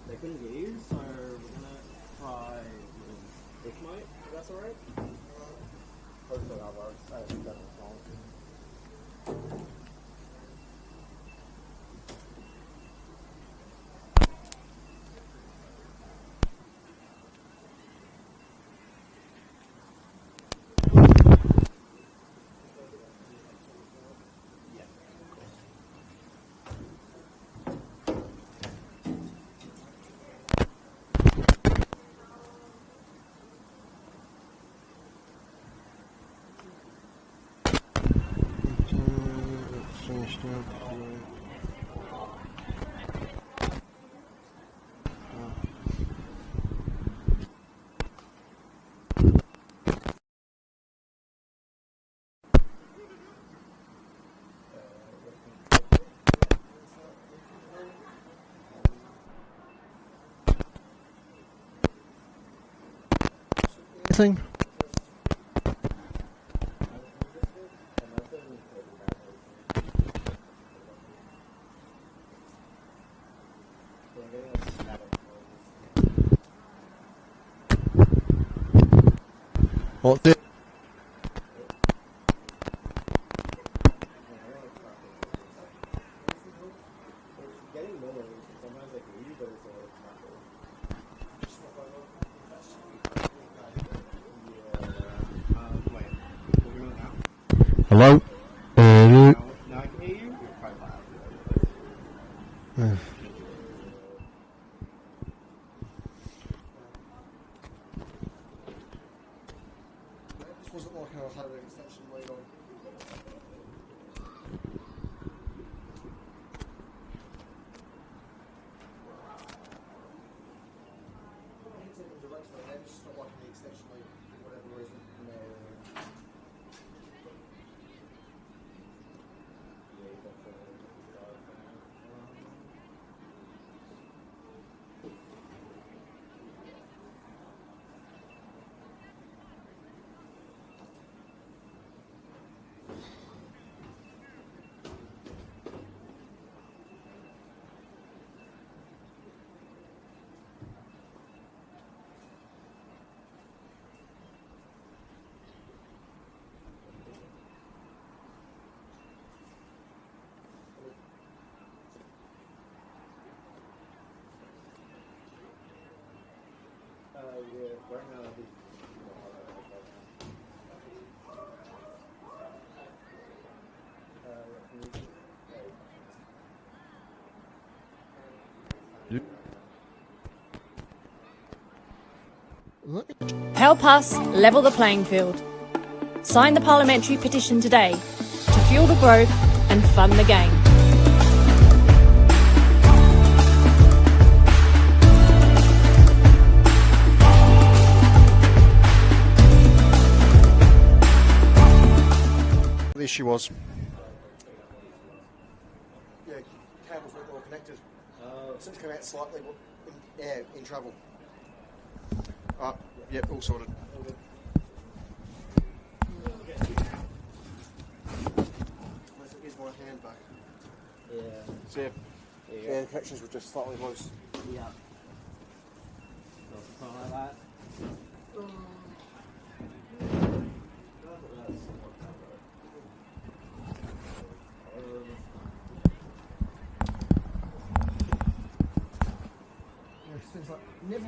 They couldn't get you, so we're gonna try this mic, if that's alright? Hopefully that works. I think that was wrong. Thing. What the? Hello? Now I can hear you? You're quite loud. This wasn't like I had an extension laid on. It's not like an extension laid for whatever reason. Right now, Help us level the playing field. Sign the parliamentary petition today to fuel the growth and fund the game. The issue was, yeah, cables weren't all connected. Since come out slightly, but in trouble. Yep, all sorted. Here's my hand back. yeah. So yeah, the connections were just slightly loose. Yeah. Something like that.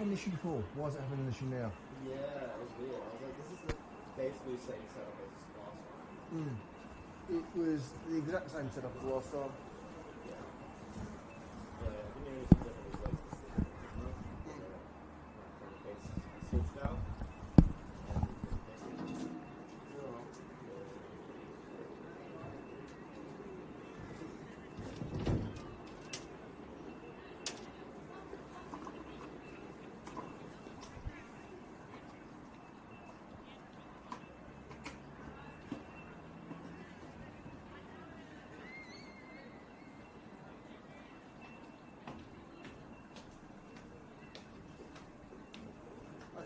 had an issue before. Why is it having an issue now? Yeah, it was weird. I was like, this is the basically the same setup as last time. It was the exact same setup as last time. Yeah. But I think it was different as like the case switched out.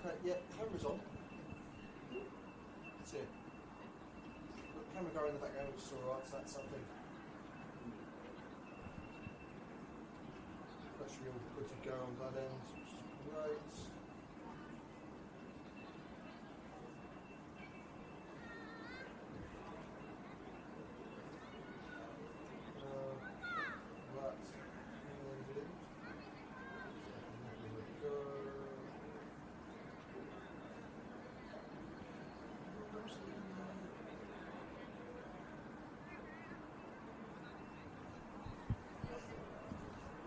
Okay, yeah, camera's on. That's it. Camera going in the background, which is alright, so that's something. That's real good to go on that end, which is great. That's good. Go.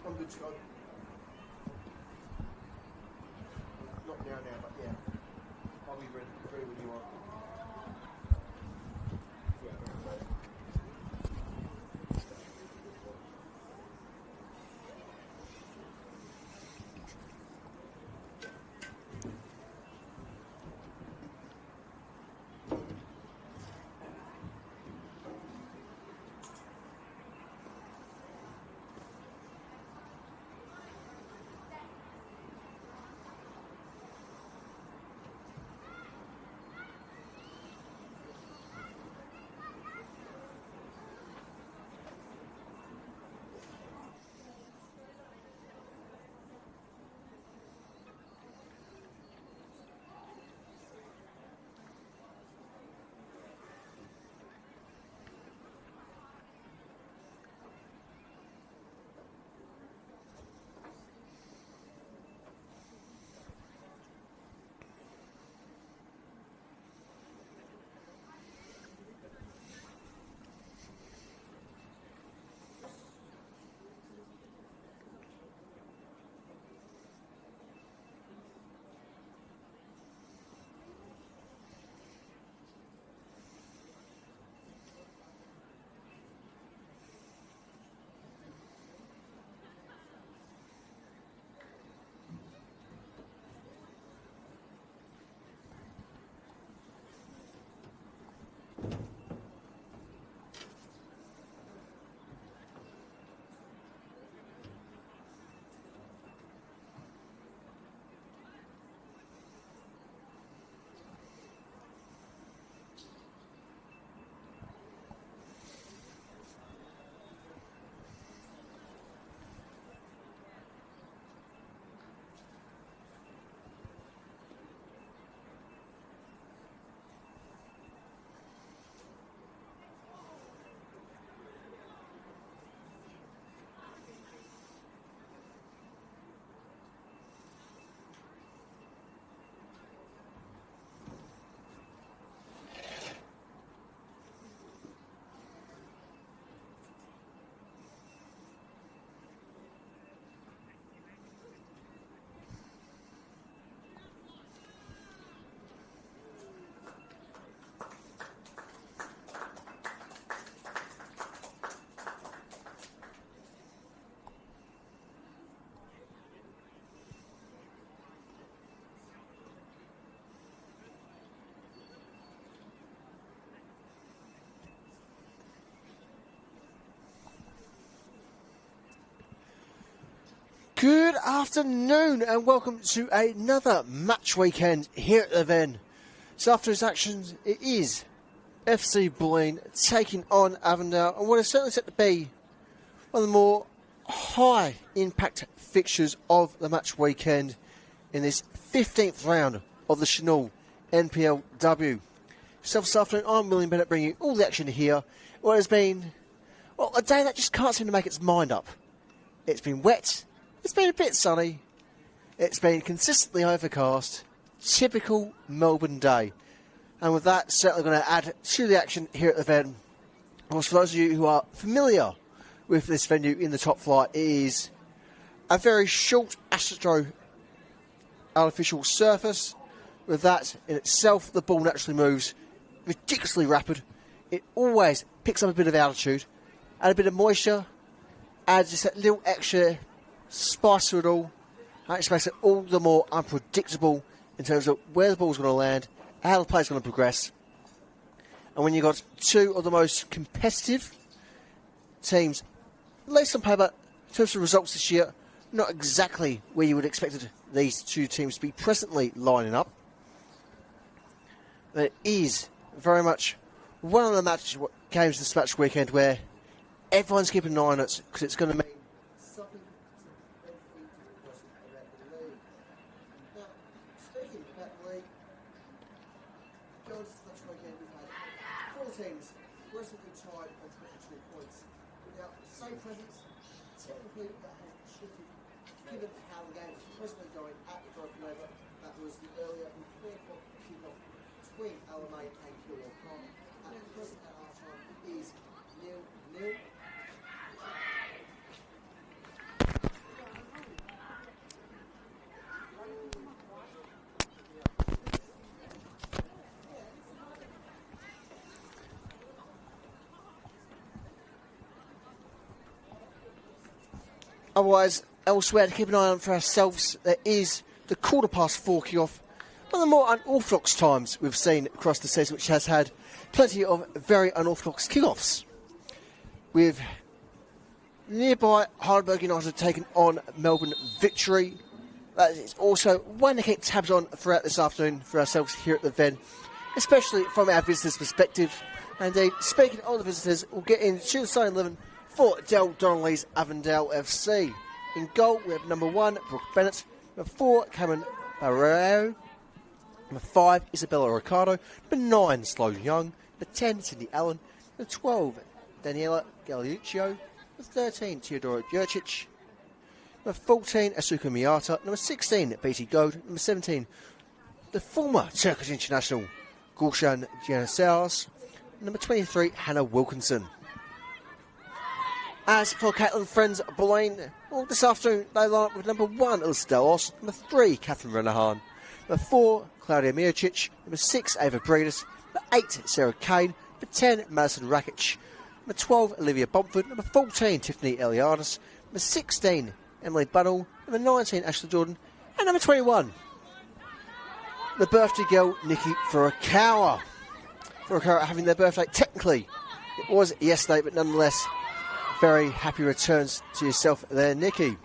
I'm good to go. Not now, but yeah. I'll be ready when you are. Good afternoon and welcome to another match weekend here at the Ven. So after his actions, it is FC Bulleen taking on Avondale, and what is certainly set to be one of the more high impact fixtures of the match weekend in this 15th round of the Senol NPLW. So this afternoon, I'm William Bennett bringing you all the action here. What has been, well, a day that just can't seem to make its mind up. It's been wet. It's been a bit sunny, It's been consistently overcast, typical Melbourne day. And with that, certainly going to add to the action here at the Ven. Of course, for those of you who are familiar with this venue in the top flight, it is a very short Astro artificial surface. With that in itself, the ball naturally moves ridiculously rapid. It always picks up a bit of altitude, add a bit of moisture, adds just that little extra spice to it all. That just makes it all the more unpredictable in terms of where the ball's going to land, how the play's going to progress. And when you've got two of the most competitive teams, at least on paper, in terms of results this year, not exactly where you would expect these two teams to be presently lining up. But it is very much one of the games this match weekend where everyone's keeping an eye on it because it's going to mean something to every person about the league. Now, speaking about the league, going to this match weekend, we've had 4 teams recently tied on 22 points. Now, same presence, technically that has shifted given how the game is presently going at the Broken Over. That was the earlier 3 o'clock kickoff between Alamein and Kilmore Park. And the present at half time is 0-0. Otherwise, elsewhere to keep an eye on for ourselves, there is the 4:15 kick-off. One of the more unorthodox times we've seen across the season, which has had plenty of very unorthodox kick-offs. With nearby Heidelberg United taking on Melbourne Victory. That is also one to keep tabs on throughout this afternoon for ourselves here at the Ven, especially from our visitors' perspective. Indeed, speaking of the visitors, we'll get into the starting 11 for Del Donnelly's Avondale FC. In goal, we have number 1, Brooke Bennett. Number 4, Cameron Barrero. Number 5, Isabella Ricardo. Number 9, Sloan Young. Number 10, Cindy Allen. Number 12, Daniela Galluccio. Number 13, Teodora Jurcic. Number 14, Asuka Miyata. Number 16, BT Gold. Number 17, the former Turkish international, Gulshan Giannissaris. Number 23, Hannah Wilkinson. As for Caitlin Friends Bulleen, well, this afternoon they line up with number 1, Elsa Delos, number 3, Catherine Renahan, number 4, Claudia Miocic, number 6, Ava Breedis, number 8, Sarah Kane, number 10, Madison Rakic, number 12, Olivia Bomford, number 14, Tiffany Eliadis, number 16, Emily Bunnell, number 19, Ashley Jordan, and number 21, the birthday girl, Nikki Furukawa. Furukawa having their birthday, technically, it was yesterday, but nonetheless, very happy returns to yourself there, Nikki.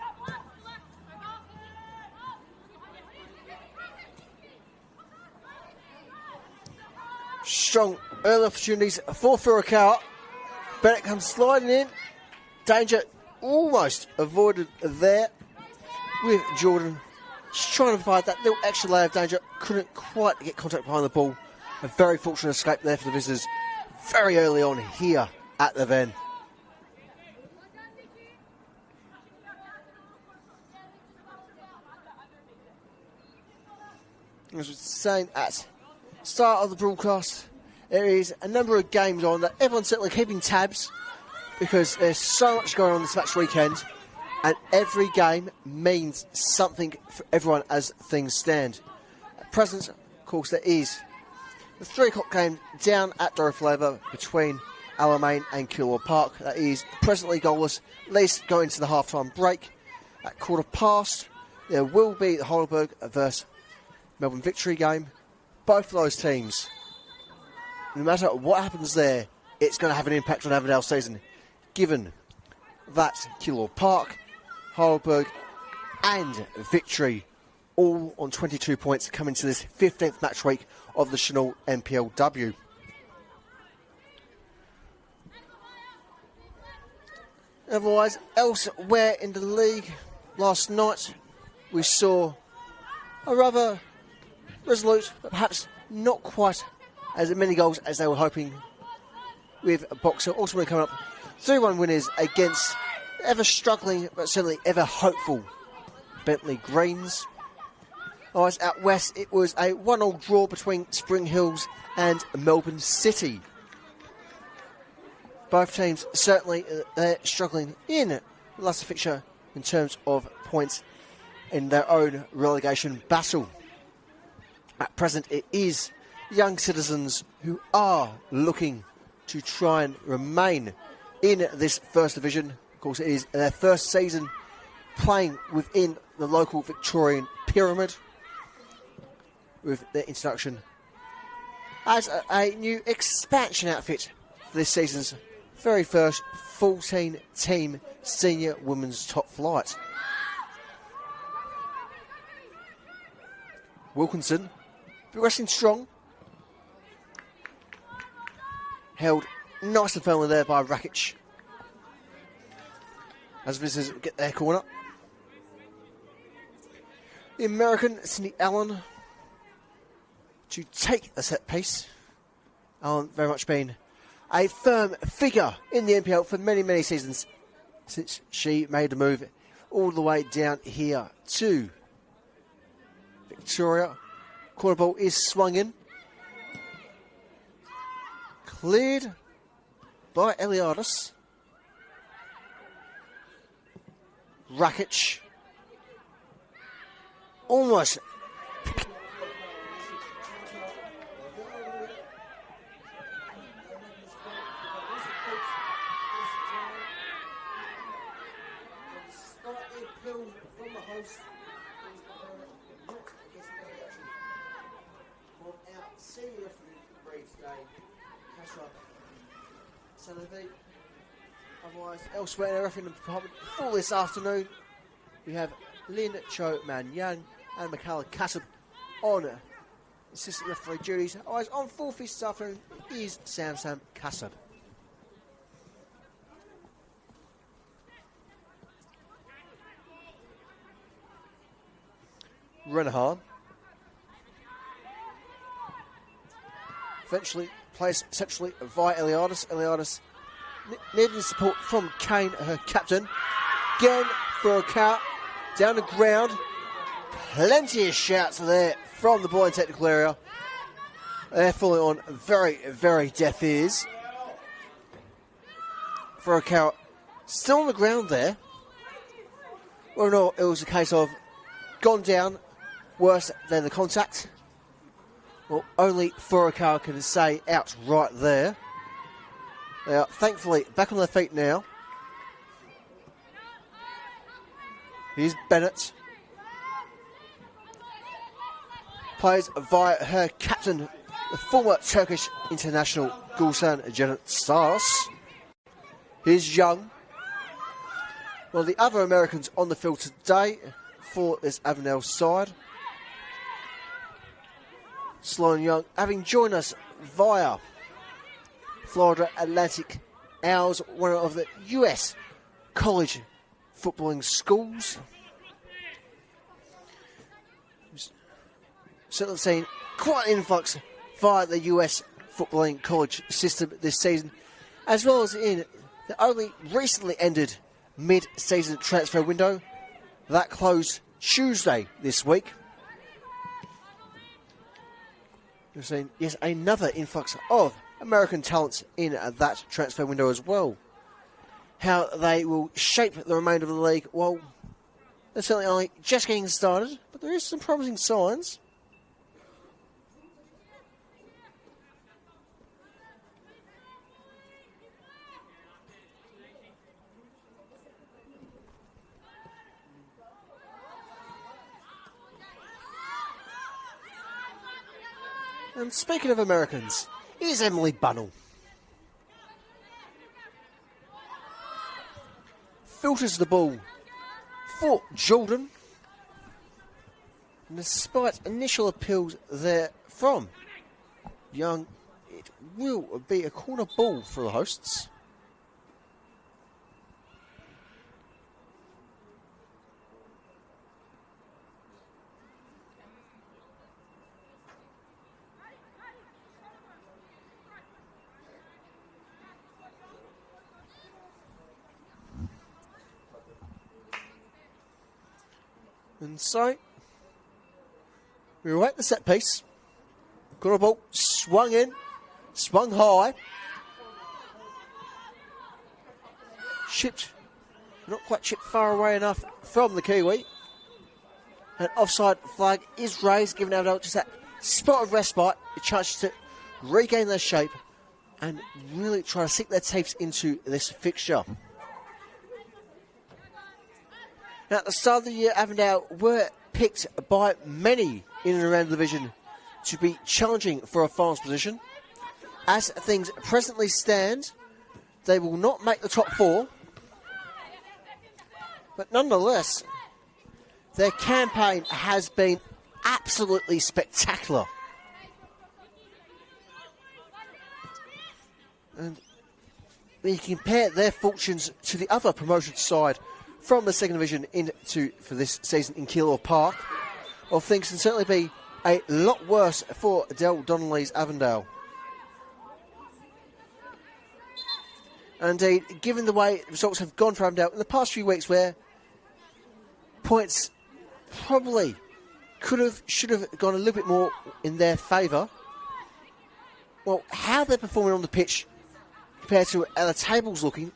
Strong early opportunities for Furukawa. Bennett comes sliding in. Danger almost avoided there with Jordan. Just trying to provide that little extra layer of danger. Couldn't quite get contact behind the ball. A very fortunate escape there for the visitors very early on here at the Ven. As I was saying at the start of the broadcast, there is a number of games on that everyone's certainly keeping tabs because there's so much going on this match weekend and every game means something for everyone as things stand. At present, of course, there is the 3 o'clock game down at Dorothy Labour between Alamein and Kilmore Park. That is presently goalless, at least going into the half-time break. At 4:15, there will be the Heidelberg versus Melbourne Victory game. Both of those teams, no matter what happens there, it's going to have an impact on Avondale's season, given that Kilmore Park, Heidelberg and Victory all on 22 points coming to this 15th match week of the Senol NPLW. Otherwise, elsewhere in the league, last night we saw a rather resolute, but perhaps not quite as many goals as they were hoping, with Boxer ultimately coming up 3-1 winners against ever struggling but certainly ever hopeful Bentley Greens. Otherwise, out west, it was a 1-1 draw between Spring Hills and Melbourne City. Both teams certainly they're struggling in the last fixture in terms of points in their own relegation battle. At present, it is young citizens who are looking to try and remain in this first division. Of course, it is their first season playing within the local Victorian pyramid, with their introduction as a new expansion outfit for this season's very first 14-team senior women's top flight. Wilkinson progressing strong. Held nice and firmly there by Rakic as visitors get their corner. The American Cindy Allen to take the set piece. Allen very much been a firm figure in the NPL for many, many seasons since she made the move all the way down here to Victoria. Corner ball is swung in. Cleared by Eliadis. Rakic. Almost. From the host, from our senior referee today, Kasha Sanovi. Otherwise, elsewhere in the refereeing department for this afternoon, we have Lin Cho Man Yang and Michaela Kassab on assistant referee duties. Otherwise, on full feast this afternoon is Sam Kassab. Renahan eventually plays centrally via Eliadis. Eliadis needing support from Kane, her captain. Again for a count down the ground. Plenty of shouts there from the Bulleen technical area. They're falling on very, very deaf ears. For a count still on the ground there. Well, no, it was a case of gone down. Worse than the contact. Well, only Furukawa can say out right there. They are thankfully back on their feet now. Here's Bennett. Plays via her captain, the former Turkish international Gulsan Janet Stas. Here's Young. One of the other Americans on the field today for this Avondale side. Sloan Young having joined us via Florida Atlantic Owls, one of the US college footballing schools. Certainly seen quite an influx via the US footballing college system this season, as well as in the only recently ended mid-season transfer window. That closed Tuesday this week. We've seen, yes, another influx of American talents in that transfer window as well. How they will shape the remainder of the league, well, they're certainly only just getting started, but there is some promising signs. And speaking of Americans, here's Emily Bunnell. Filters the ball for Jordan. And despite initial appeals there from Young, it will be a corner ball for the hosts. And so, We were at the set piece. Got a ball, swung in, swung high. Chipped, not quite chipped far away enough from the Kiwi. An offside flag is raised, giving Avondale just that spot of respite, a chance to regain their shape and really try to sink their teeth into this fixture. Now, at the start of the year, Avondale were picked by many in and around the division to be challenging for a finals position. As things presently stand, they will not make the top four, but nonetheless, their campaign has been absolutely spectacular. And when you compare their fortunes to the other promotion side from the second division for this season in Keilor Park, well, things can certainly be a lot worse for Del Donnelly's Avondale. Indeed, given the way results have gone for Avondale in the past few weeks, where points probably should have gone a little bit more in their favour, well, how they're performing on the pitch compared to how the table's looking,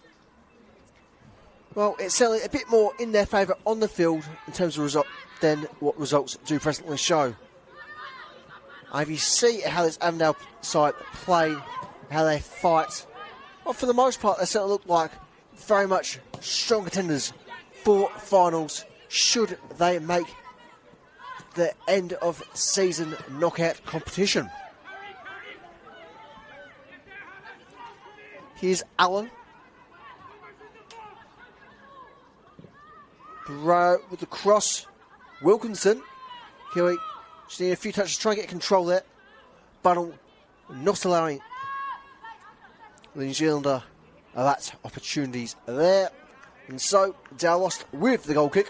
well, it's certainly a bit more in their favour on the field in terms of result than what results do presently show. If you see how this Avondale side play, how they fight, well, for the most part, they certainly look like very much strong contenders for finals should they make the end of season knockout competition. Here's Allen. Bro with the cross. Wilkinson. Kiwi just need a few touches to try and get control there. But not allowing the New Zealander that opportunities there. And so Dow lost with the goal kick.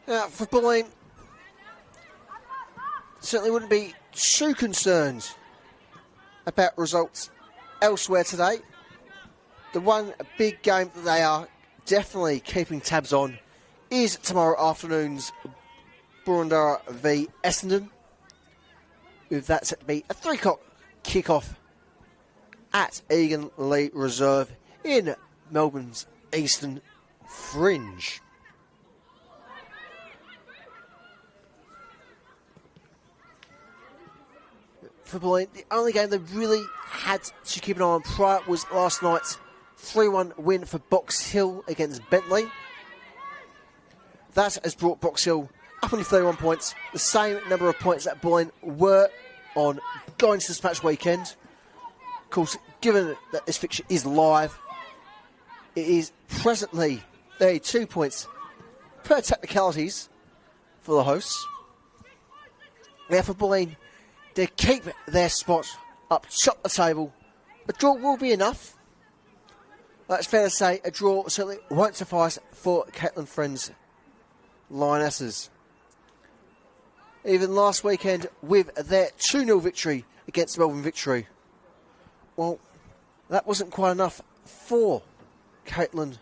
Now, for Bulleen, certainly wouldn't be too concerned about results elsewhere today. The one big game that they are definitely keeping tabs on is tomorrow afternoon's Boroondara v Essendon, with that set to be a 3 o'clock kick-off at Egan Lee Reserve in Melbourne's Eastern Fringe. For Bulleen, the only game they really had to keep an eye on prior was last night's 3-1 win for Box Hill against Bentley. That has brought Box Hill up only 31 points, the same number of points that Bulleen were on going into this match weekend. Of course, given that this fixture is live, it is presently 32 points per technicalities for the hosts. Now for Bulleen, they keep their spot up top of the table. A draw will be enough. But it's fair to say a draw certainly won't suffice for Caitlin Friends' Lionesses. Even last weekend with their 2-0 victory against Melbourne Victory, well, that wasn't quite enough for Caitlin,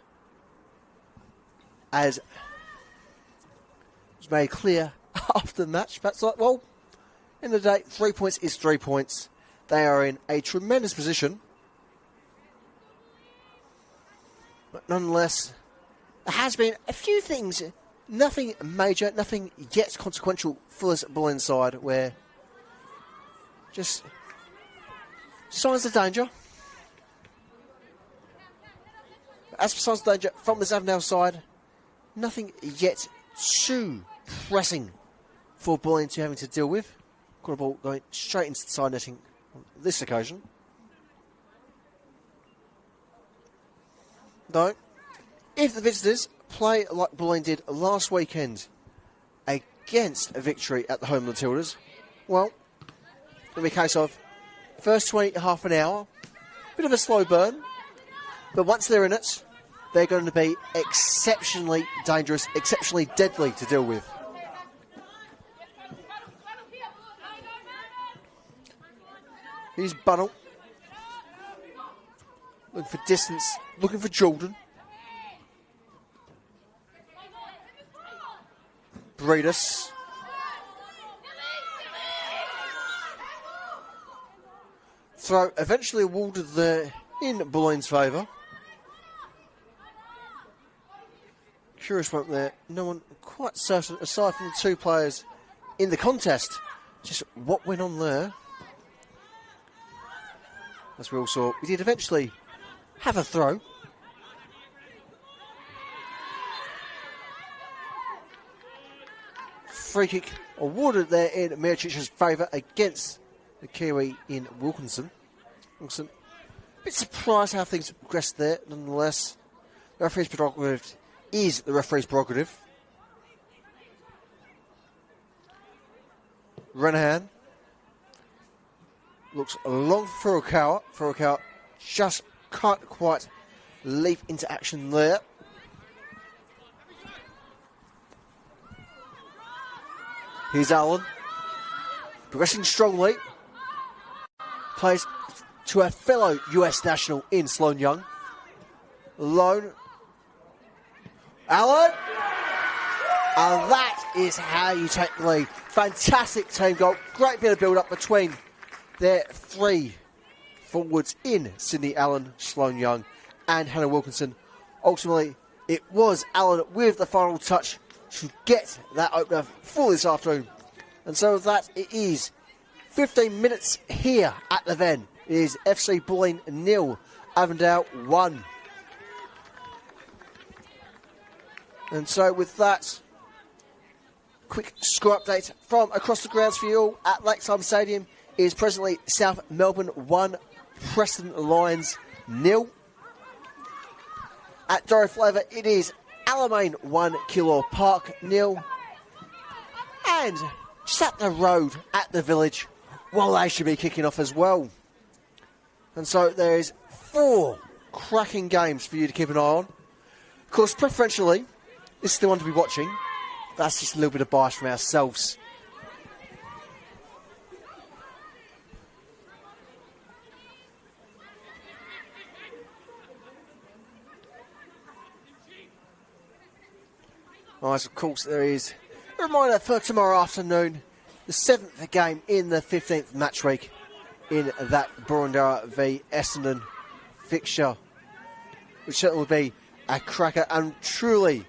as it was made clear after the match. That's like, well, in the day, 3 points is 3 points. They are in a tremendous position. But nonetheless, there has been a few things, nothing major, nothing yet consequential for this Bulleen side, where just signs of danger. But as for signs of danger from this Avondale side, nothing yet too pressing for Bulleen to having to deal with. Got a ball going straight into the side netting on this occasion. Though, if the visitors play like Bulleen did last weekend against a Victory at the home of the Matildas, well, it'll be a case of first 20, half an hour, bit of a slow burn, but once they're in it, they're going to be exceptionally dangerous, exceptionally deadly to deal with. Here's Bunnell. looking for distance, looking for Jordan. Breedus. Throw eventually awarded there in Bulleen's favour. Curious moment there. No one quite certain, aside from the two players in the contest, just what went on there. As we all saw, we did eventually have a throw. Free kick awarded there in Miricic's favour against the Kiwi in Wilkinson. A bit surprised how things progressed there, nonetheless. The referee's prerogative is the referee's prerogative. Renahan looks long for Furukawa. Furukawa just can't quite leap into action there. Here's Allen. Progressing strongly. Plays to a fellow US national in Sloan Young. Lone. Allen. And that is how you take the lead. Fantastic team goal. Great bit of build-up between their three forwards in Sydney Allen, Sloan Young and Hannah Wilkinson. Ultimately, it was Allen with the final touch to get that opener for this afternoon. And so with that, it is 15 minutes here at the Ven. It is FC Bulleen 0, Avondale 1. And so with that, quick score update from across the grounds for you all at Lakeside Stadium is presently South Melbourne 1, Preston Lions 0. At Dorry Flavour, it is Alamein 1, Kilor Park 0. And just up the road at the Village, well, they should be kicking off as well. And so there is 4 cracking games for you to keep an eye on. Of course, preferentially, this is the one to be watching. That's just a little bit of bias from ourselves. Nice, of course, there is a reminder for tomorrow afternoon, the 7th game in the 15th match week in that Boroondara v Essendon fixture, which certainly will be a cracker and truly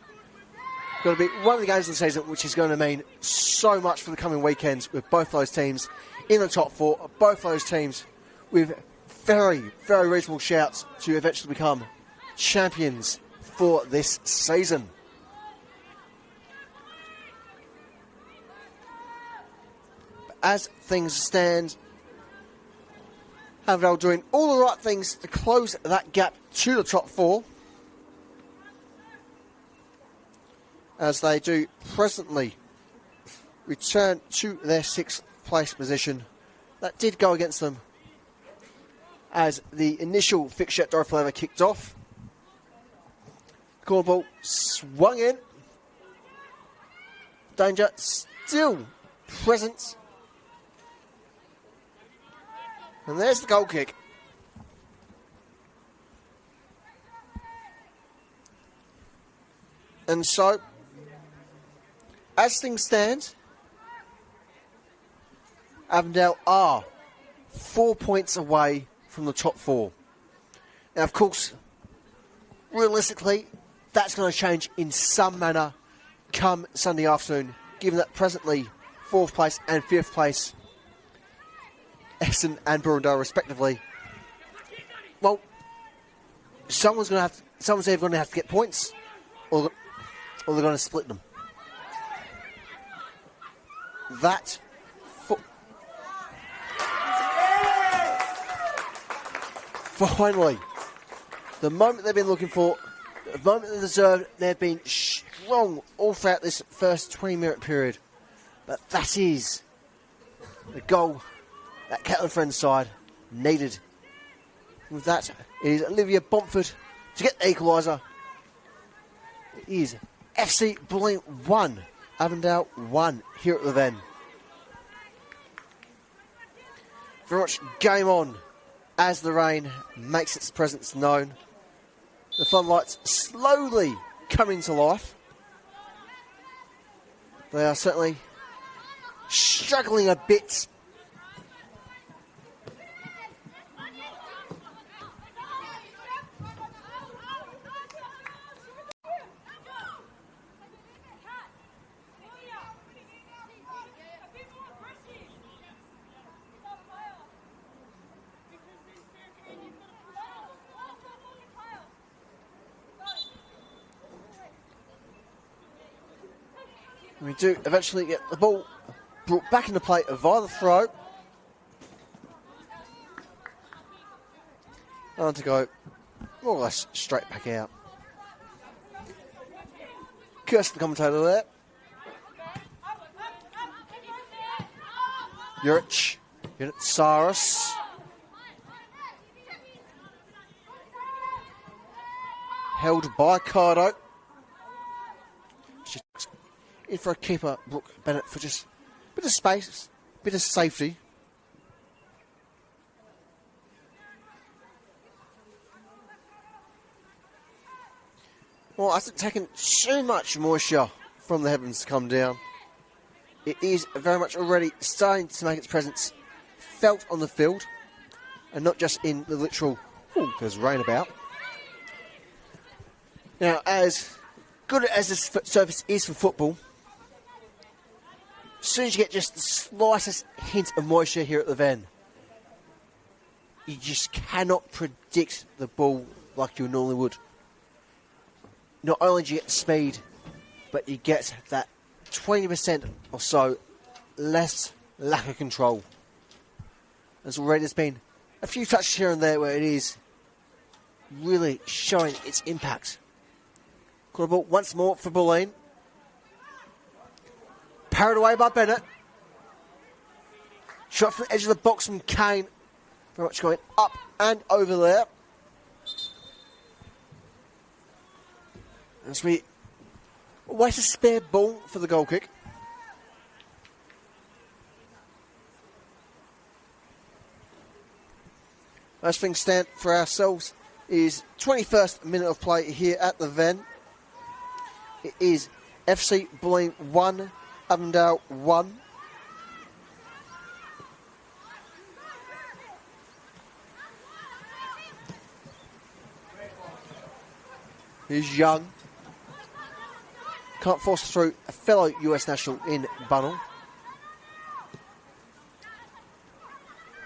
going to be one of the games of the season which is going to mean so much for the coming weekends, with both those teams in the top 4, both those teams with very, very reasonable shouts to eventually become champions for this season. As things stand, Avondale doing all the right things to close that gap to the top 4, as they do presently return to their 6th place position. That did go against them as the initial fixture at Dorry Flavour kicked off. Corner ball swung in. Danger still present. And there's the goal kick. And so, as things stand, Avondale are 4 points away from the top 4. Now, of course, realistically, that's going to change in some manner come Sunday afternoon, given that presently 4th place and 5th place, Essendon and Boroondara respectively, well, someone's either going to have to get points, or they're going to split them. That finally, the moment they've been looking for, the moment they deserved. They've been strong all throughout this first 20-minute period, but that is the goal that Catlin Friends side needed. With that, it is Olivia Bomford to get the equaliser. It is FC Bulleen 1, Avondale 1 here at the Ven. Very much game on as the rain makes its presence known. The floodlights slowly coming to life. They are certainly struggling a bit. We do eventually get the ball brought back into play via the throw. And to go more or less straight back out. Curse the commentator there. Juric, Saris. Held by Cardo. In for a keeper, Brooke Bennett, for just a bit of space, a bit of safety. Well, I hasn't taken so much moisture from the heavens to come down. It is very much already starting to make its presence felt on the field, and not just in the literal, there's rain about. Now, as good as this surface is for football, as soon as you get just the slightest hint of moisture here at the Ven, you just cannot predict the ball like you normally would. Not only do you get speed, but you get that 20% or so less lack of control. As already there's been a few touches here and there where it is really showing its impact. Caught ball once more for Bulleen. Parried away by Bennett. Shot from the edge of the box from Kane. Very much going up and over there. As we wait a spare ball for the goal kick. As things stand for ourselves is 21st minute of play here at the Ven. It is FC Bulleen 1, Avondale 1. Here's Young. Can't force through a fellow US national in Bunnell.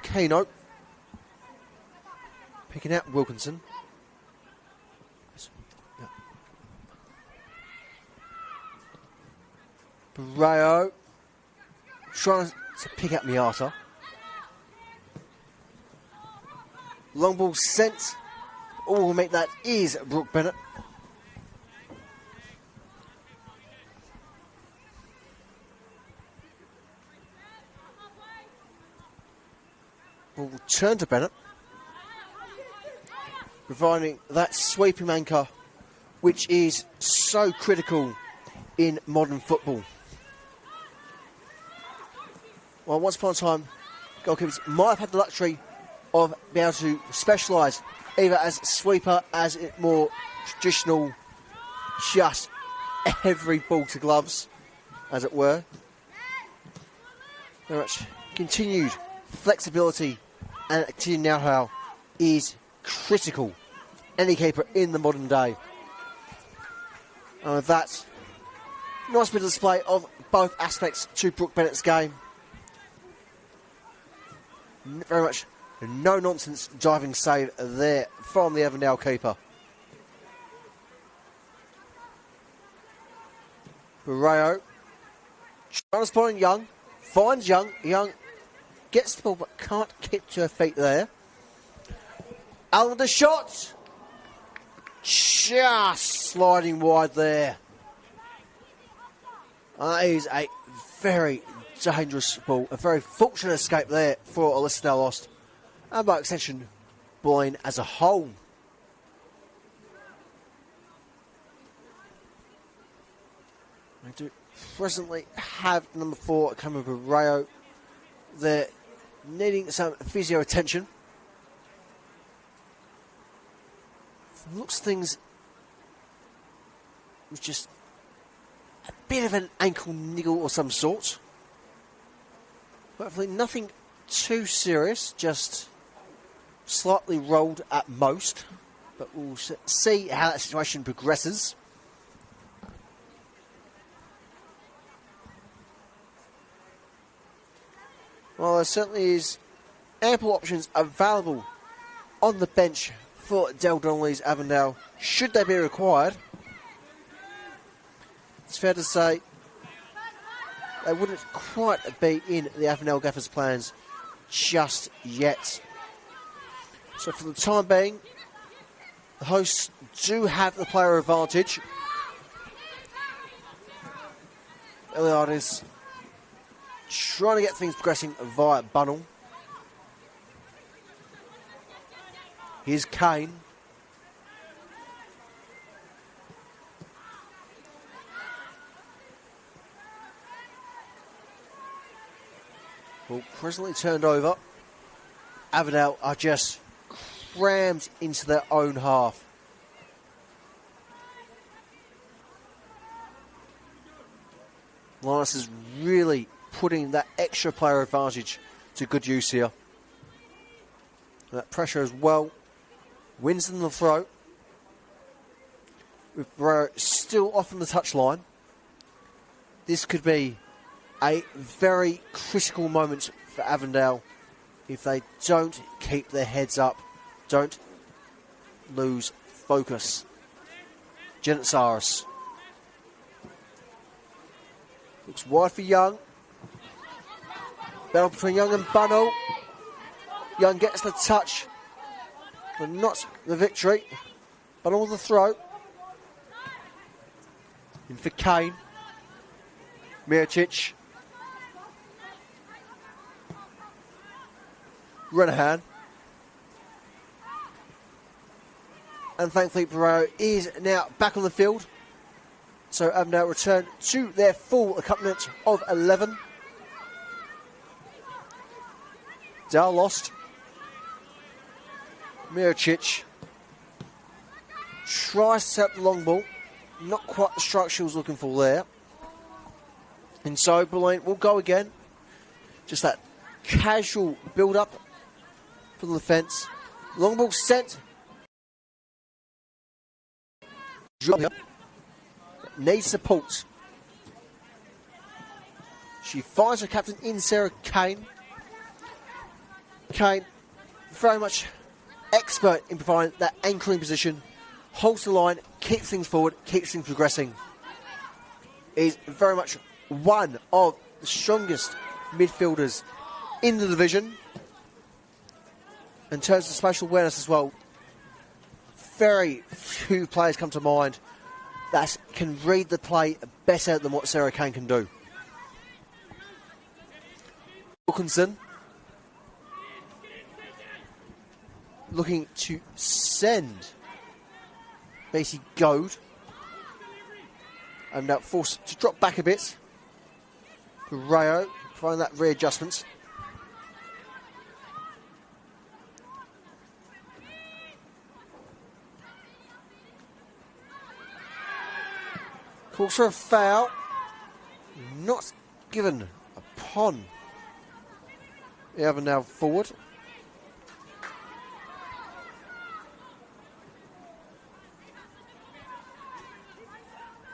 Kano. Picking out Wilkinson. Barreo. Trying to pick out Miata. Long ball sent. All will make that is Brooke Bennett. Will return to Bennett, providing that sweeping anchor which is so critical in modern football. Well, once upon a time, goalkeepers might have had the luxury of being able to specialise either as sweeper, as more traditional, just every ball to gloves, as it were. Very much continued flexibility and continued know-how is critical for any keeper in the modern day. And with that, nice bit of display of both aspects to Brooke Bennett's game. Very much no-nonsense diving save there from the Avondale keeper. Barreo trying to spot Young, finds Young. Young gets the ball but can't keep to her feet there. Allen with the shot. Just sliding wide there. That is a very dangerous ball. A very fortunate escape there for Alyssa Lost. And by extension, Bulleen as a whole. We do presently have number 4 coming with Barreo. They're needing some physio attention. looks things was just a bit of an ankle niggle or some sort. Hopefully nothing too serious, just slightly rolled at most. But we'll see how that situation progresses. Well, there certainly is ample options available on the bench for Del Donnelly's Avondale, should they be required. It's fair to say they wouldn't quite be in the Avondale Gaffers' plans just yet. So for the time being, the hosts do have the player advantage. Eliades trying to get things progressing via Bunnell. Here's Kane. Well, presently turned over. Avondale are just crammed into their own half. Linus is really putting that extra player advantage to good use here. That pressure as well wins them the throw. With Barrero still off on the touchline, this could be a very critical moment for Avondale if they don't keep their heads up, don't lose focus. Genetsaris looks wide for Young. Battle between Young and Bunnell. Young gets the touch, but not the victory. Bunnell the throw. In for Kane. Miricic. Renahan. And thankfully Barrero is now back on the field. So Avondale return to their full accompaniment of 11. Dal lost. Miricic tries to set up the long ball. Not quite the strike she was looking for there. And so Bulleen will go again. Just that casual build-up for the defence. Long ball sent. Needs support. She finds her captain in Sarah Kane. Kane, very much expert in providing that anchoring position, holds the line, keeps things forward, keeps things progressing. Is very much one of the strongest midfielders in the division. In terms of spatial awareness as well, very few players come to mind that can read the play better than what Sarah Kane can do. Wilkinson looking to send Macy Goad. And now forced to drop back a bit. Rayo providing that readjustment. Calls for a foul. Not given upon the Avondale forward.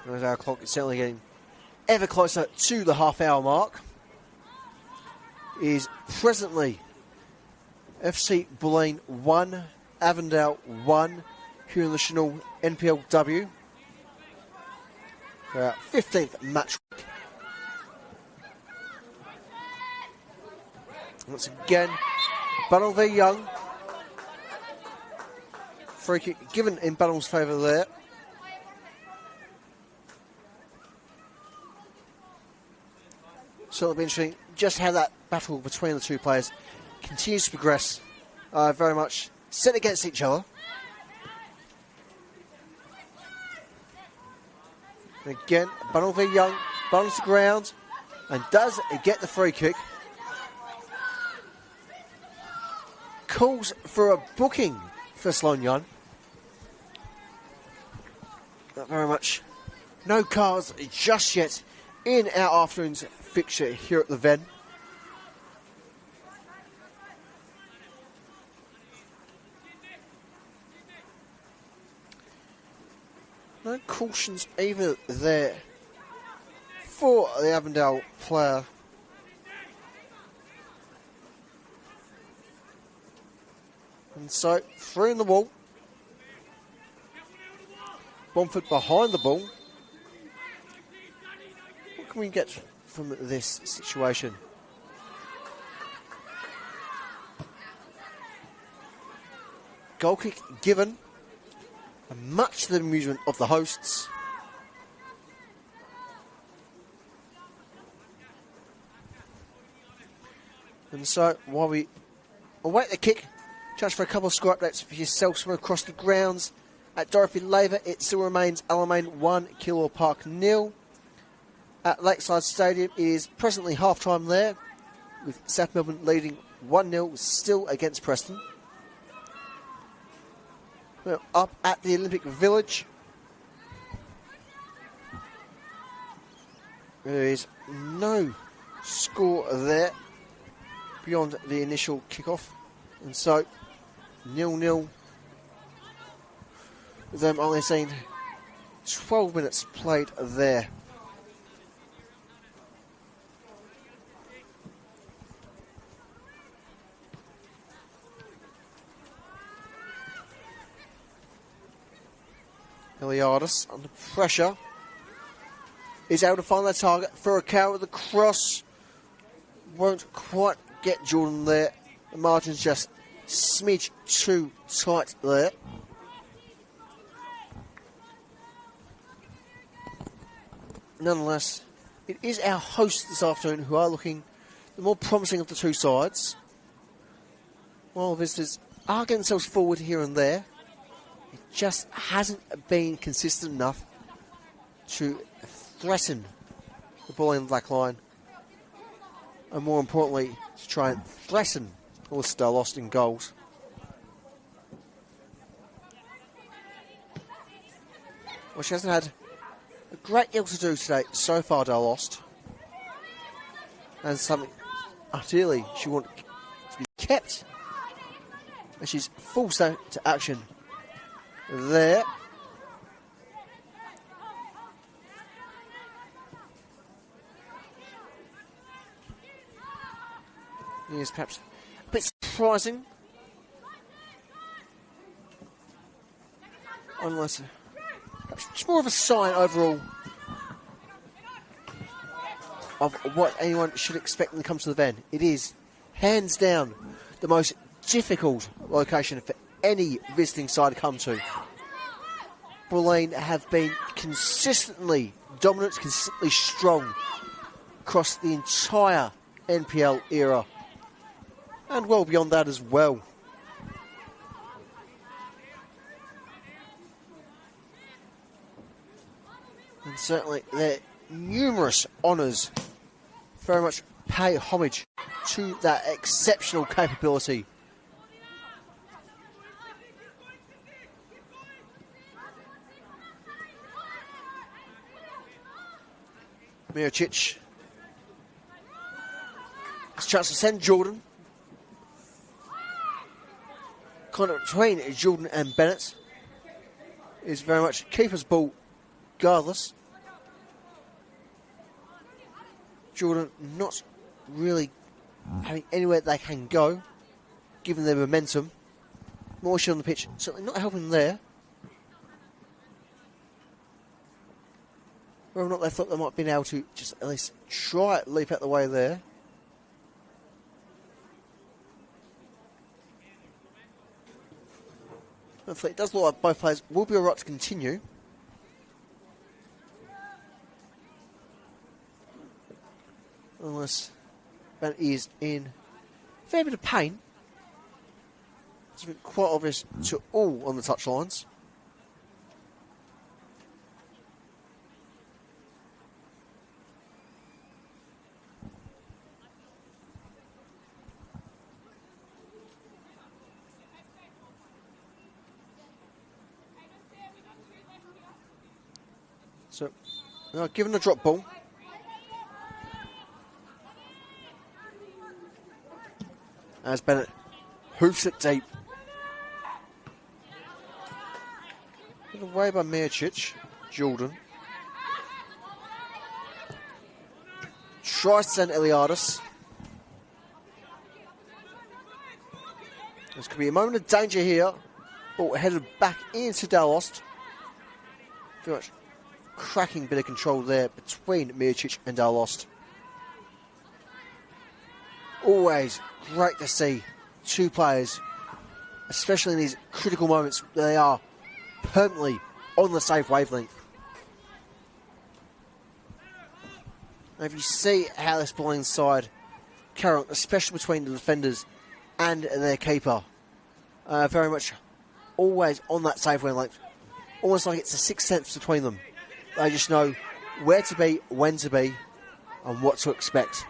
As our clock is certainly getting ever closer to the half-hour mark, is presently FC Bulleen 1, Avondale 1, here in the Senol NPLW. For our 15th match week. Once again, Bunnell v Young. Free kick given in Bunnell's favour there. So it'll be interesting just how that battle between the two players continues to progress. Very much set against each other. And again, Bunnell v Young, Bunnell's the ground, and does get the free kick. Calls for a booking for Sloan Young. very much no cars just yet in our afternoon's fixture here at the Ven. No cautions either there for the Avondale player. And so, through in the wall. Bomford behind the ball. What can we get from this situation? Goal kick given. And much to the amusement of the hosts. And so, while we await the kick, just for a couple of score updates for yourselves from across the grounds. At Dorothy Laver, it still remains Alamein 1, Kilor Park 0. At Lakeside Stadium, it is presently half-time there, with South Melbourne leading 1-0, still against Preston. Well, up at the Olympic Village, there is no score there beyond the initial kick-off. And so, 0-0. With them only seeing 12 minutes played there. Eliadis under pressure is able to find their target. Furukawa with the cross. Won't quite get Jordan there. The margin's just smidge too tight there. Nonetheless, it is our hosts this afternoon who are looking the more promising of the two sides. While the visitors are getting themselves forward here and there, it just hasn't been consistent enough to threaten the Bulleen black line. And more importantly, to try and threaten Ulster lost in goals. Well, she hasn't had a great deal to do today so far, Lost. And something ideally she wanted to be kept. And she's full to action there. It is perhaps a bit surprising. Unless it's more of a sign overall of what anyone should expect when it comes to the Ven. It is, hands down, the most difficult location for any visiting side to come to. Bulleen have been consistently dominant, consistently strong across the entire NPL era. And well beyond that as well. And certainly their numerous honours very much pay homage to that exceptional capability. Miricic has a chance to send Jordan. Contact between Jordan and Bennett is very much keeper's ball regardless. Jordan not really having anywhere they can go, given their momentum. Morshi on the pitch, certainly not helping there. Whether or not they thought they might have been able to just at least try it, leap out the way there. Hopefully it does look like both players will be alright to continue. Unless Bennett is in a fair bit of pain. It's been quite obvious to all on the touchlines. So, given a drop ball. As Bennett hoofs it deep. Put away by Mircic. Jordan. Tries to send Eliadis. This could be a moment of danger here. Ball headed back into Dallost. Very much cracking bit of control there between Mircic and Dallost. Always great to see two players, especially in these critical moments, they are permanently on the safe wavelength. Now, if you see how this Bulleen side carry on, especially between the defenders and their keeper, very much always on that safe wavelength, almost like it's a sixth sense between them. They just know where to be, when to be, and what to expect.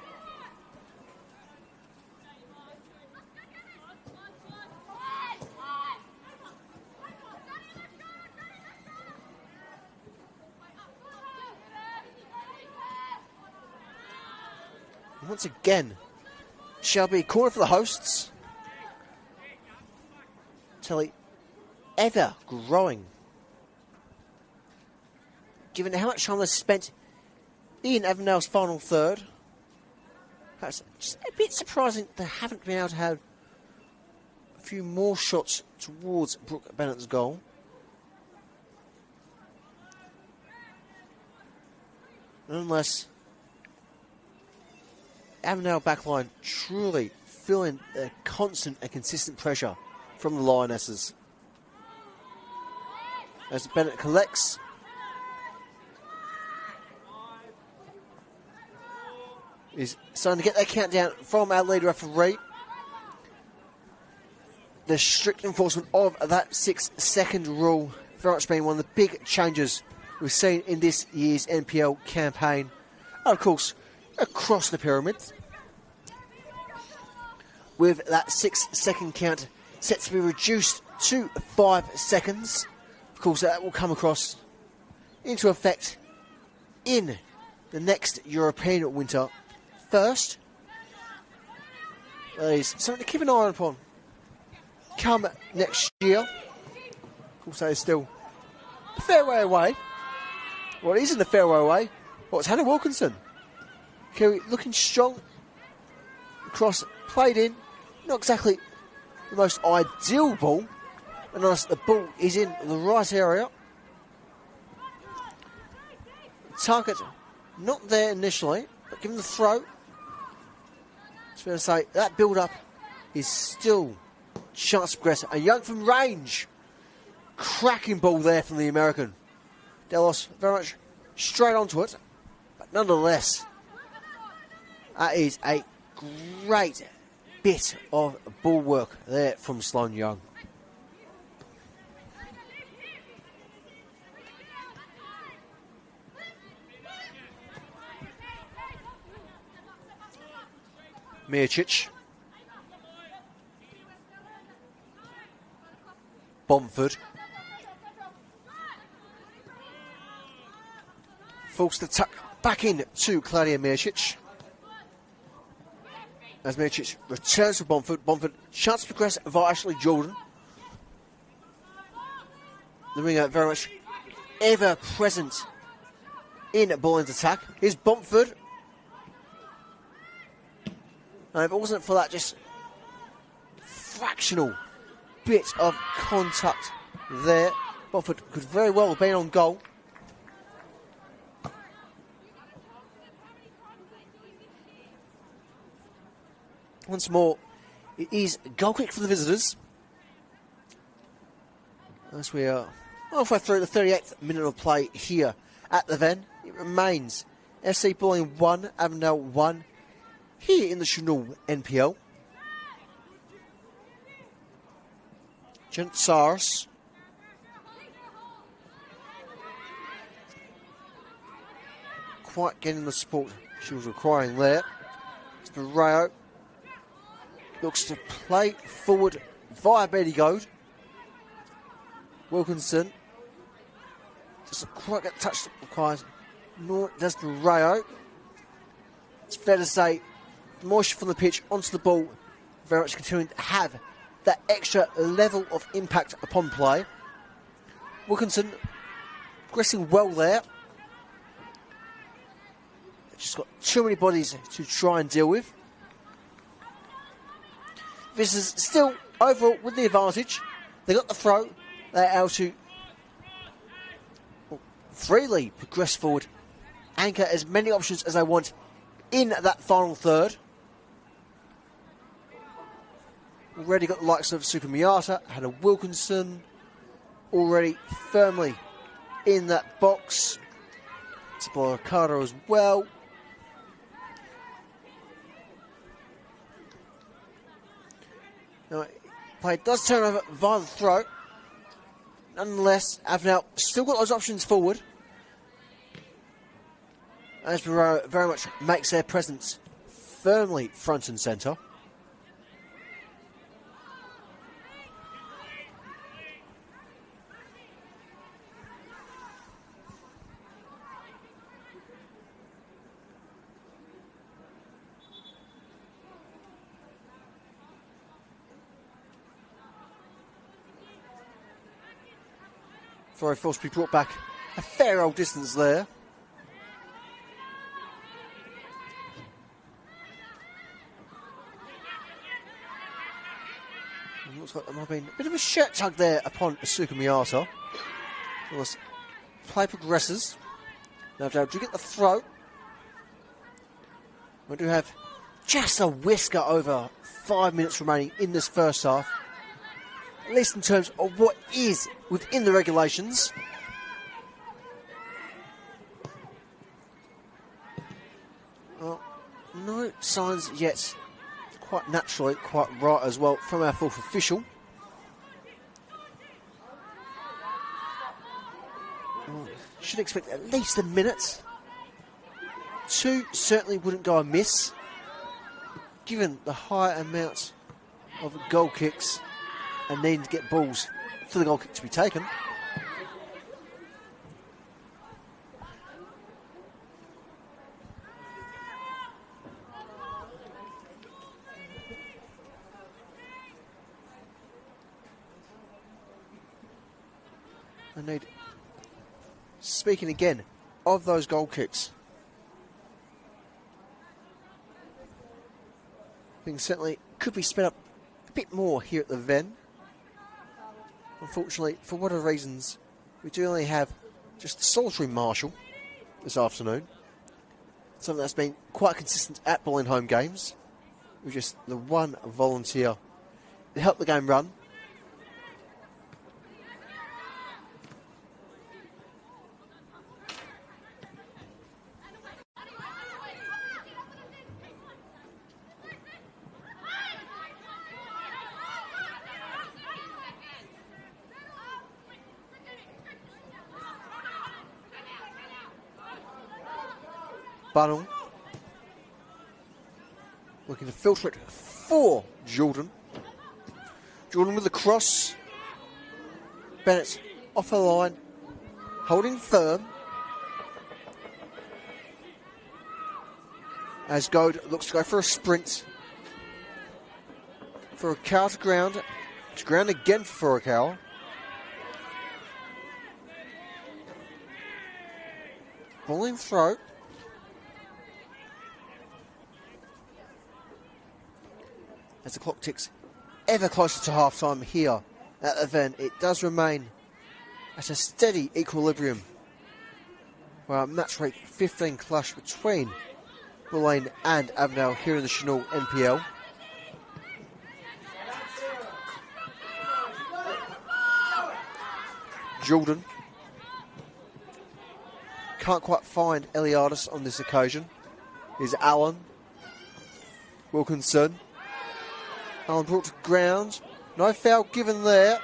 Once again, shall be corner for the hosts. Telly ever growing. Given how much time they've spent in Avondale's final third, perhaps just a bit surprising they haven't been able to have a few more shots towards Brooke Bennett's goal. Nonetheless, Avondale backline truly feeling a constant and consistent pressure from the Lionesses. As Bennett collects. Is starting to get that countdown from our lead referee. The strict enforcement of that 6-second rule very much being one of the big changes we've seen in this year's NPL campaign. And of course, across the pyramid, with that 6-second count set to be reduced to 5 seconds. Of course, that will come across into effect in the next European winter. First, that is something to keep an eye upon come next year. Of course, that is still a fair way away. Well, it isn't a fair way away. Well, it's Hannah Wilkinson. Kerry looking strong. Cross played in. Not exactly the most ideal ball. But notice the ball is in the right area. Target not there initially, but given the throw, it's fair to say that build-up is still chance to progress. And Young from range. Cracking ball there from the American. Delos very much straight onto it. But nonetheless, that is a great bit of ball work there from Sloane Young. Mircic. Bomford. Forced the tuck back in to Claudia Mircic. As Mircic returns to Bomford. Bomford chance to progress via Ashley Jordan. The winger very much ever present in Bulleen's attack. Here's Bomford. And if it wasn't for that just fractional bit of contact there, Bomford could very well have been on goal. Once more, it is goal kick for the visitors. As we are halfway through the 38th minute of play here at the Ven, it remains FC Bulleen 1, Avondale 1, here in the Senol NPL. Gentsaris. Quite getting the support she was requiring there. Spireo looks to play forward via Betty Goad. Wilkinson doesn't quite get the touch that requires, nor does the Rayo. It's fair to say, the moisture from the pitch onto the ball very much continuing to have that extra level of impact upon play. Wilkinson progressing well there. Just got too many bodies to try and deal with. This is still overall with the advantage. They got the throw. They're able to freely progress forward, anchor as many options as they want in that final third. Already got the likes of Super Miata, Hannah Wilkinson, already firmly in that box. Sabora Ricardo as well. Now, play does turn over via the throw. Nonetheless, Avondale still got those options forward. As Barrow very much makes their presence firmly front and centre. Throw forced to be brought back a fair old distance there. It looks like there might have been a bit of a shirt tug there upon Asuka Miata. Play progresses. Now do get the throw. We do have just a whisker over 5 minutes remaining in this first half. At least in terms of what is within the regulations. Well, no signs yet, quite naturally, quite right as well, from our fourth official. Well, should expect at least a minute. 2 certainly wouldn't go amiss, given the high amount of goal kicks and needing to get balls for the goal kick to be taken. Speaking again of those goal kicks, things certainly could be sped up a bit more here at the Ven. Unfortunately, for whatever reasons, we do only have just the solitary marshal this afternoon. Something that's been quite consistent at Bulleen home games, with just the one volunteer to help the game run. Bunnell looking to filter it for Jordan. Jordan with the cross. Bennett off the line, holding firm. As Goad looks to go for a sprint. For a cow to ground. To ground again for a cow. Bulleen throw. As the clock ticks ever closer to half-time here at the Ven, it does remain at a steady equilibrium. Where a match rate 15 clash between Bulleen and Avondale here in the Senol NPL. Jordan can't quite find Eliadis on this occasion. Here's Allen. Wilkinson. Allen brought to ground. No foul given there.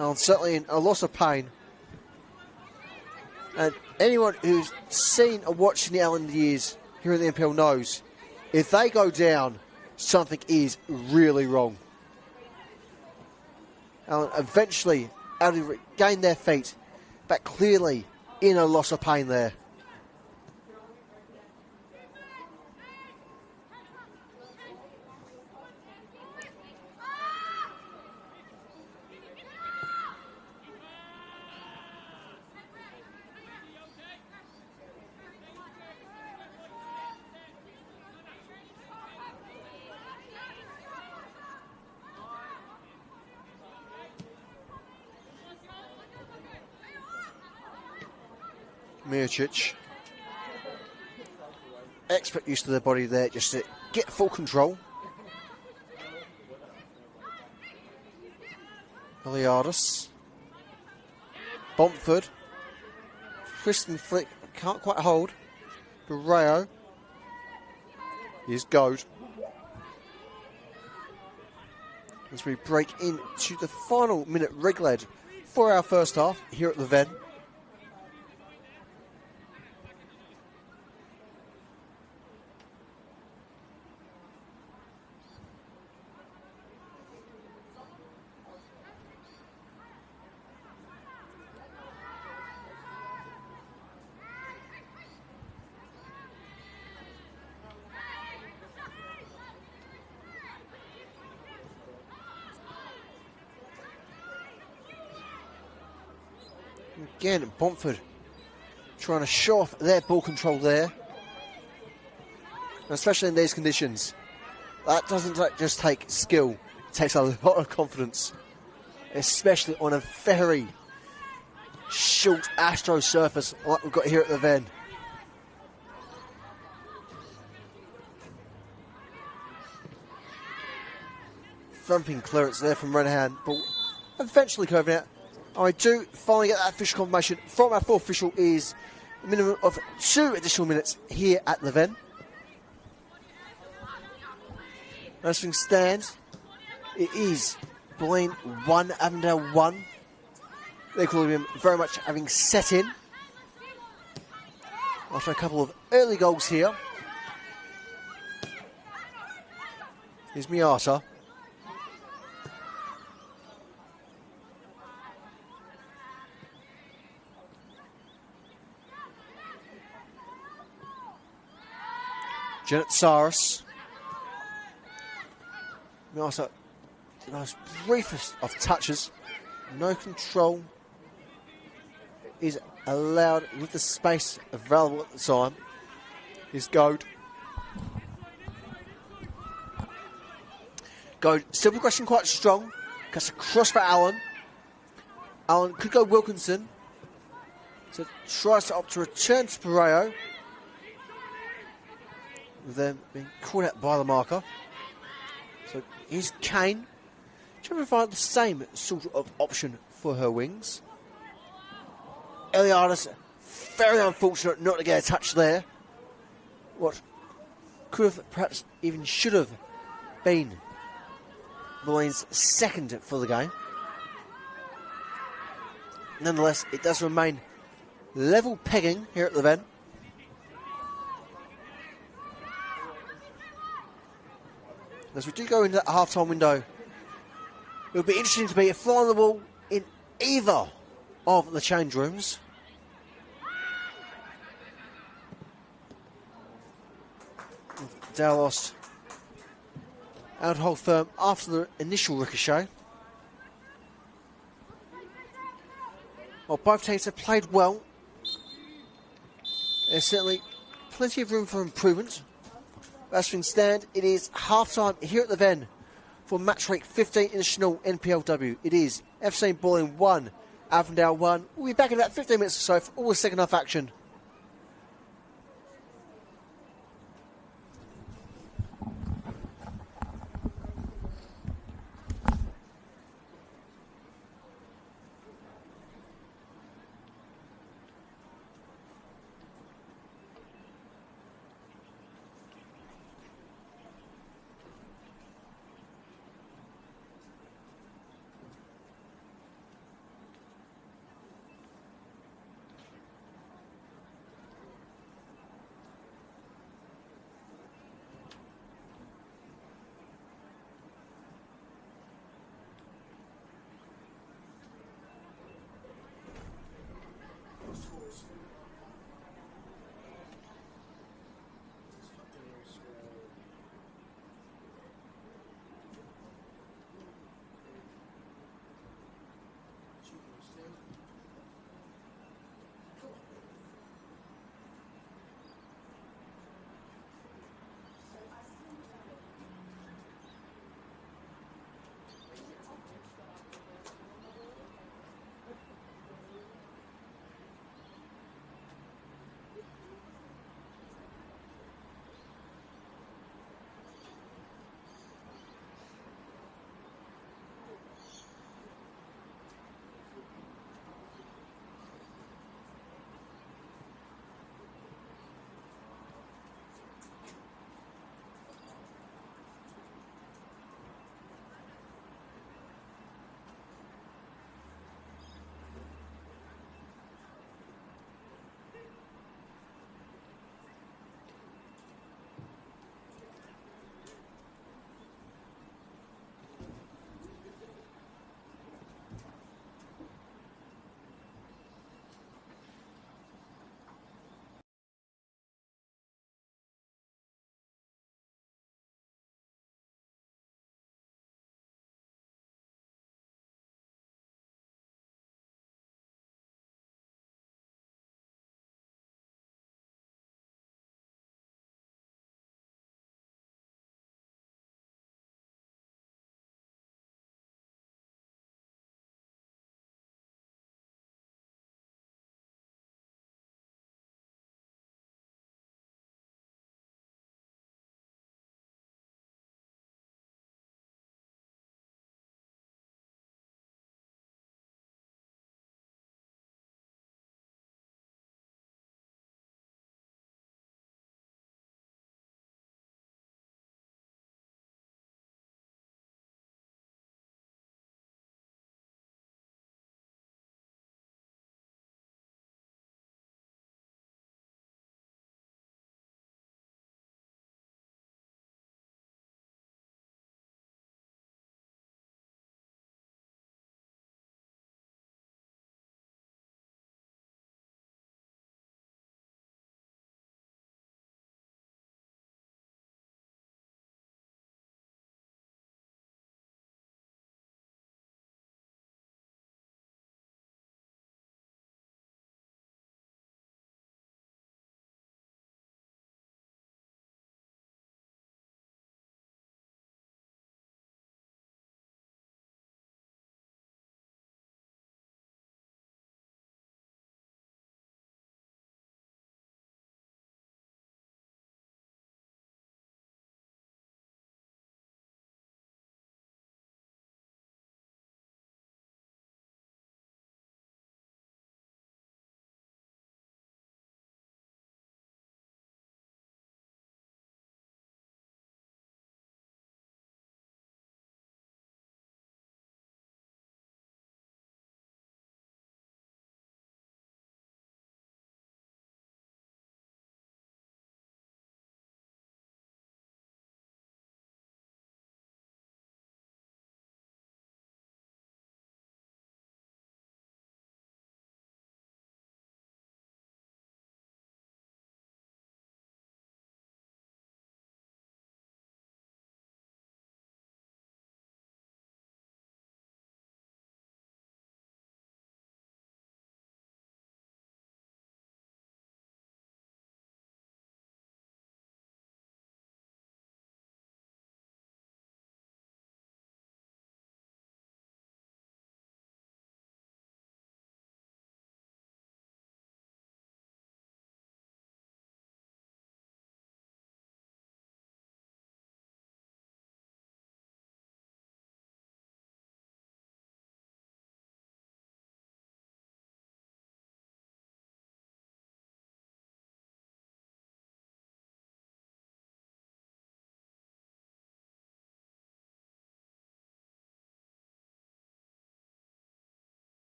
Allen certainly in a loss of pain. And anyone who's seen or watched the Allen years here in the NPL knows if they go down, something is really wrong. Allen eventually able to regain their feet, but clearly in a loss of pain there. Miricic, expert use of their body there just to get full control. Eliadis, Bomford, twist and flick, can't quite hold. Barreo is Goad. As we break into the final minute rig led for our first half here at the Ven. Again, Bomford trying to show off their ball control there. And especially in these conditions. That doesn't just take skill, it takes a lot of confidence. Especially on a very short Astro surface like we've got here at the Ven. Thumping clearance there from Renahan, but eventually curving out. I do finally get that official confirmation from our fourth official is a minimum of 2 additional minutes here at the Ven. As things stand, it is Bulleen 1, Avondale 1. The equilibrium very much having set in after a couple of early goals here. Here's Miata. Janet Saris. Miata, the most briefest of touches. No control is allowed with the space available at the time. Here's Goad. Goad still progressing quite strong. Cuts across for Allen. Allen could go Wilkinson. So tries to opt to return to Barreo. With them being caught out by the marker. So here's Kane. Trying to provide the same sort of option for her wings. Eliadis, very unfortunate not to get a touch there. What could have, perhaps even should have been Bulleen's second for the game. Nonetheless, it does remain level pegging here at the Ven. As we do go into that half-time window, it'll be interesting to be flying the ball in either of the change rooms. Dalos out to hold firm after the initial ricochet. Well, both teams have played well. There's certainly plenty of room for improvement. As things stand, it is half-time here at the Ven for match week 15 in the Senol NPLW. It is FC Bulleen 1, Avondale 1. We'll be back in about 15 minutes or so for all the second half action.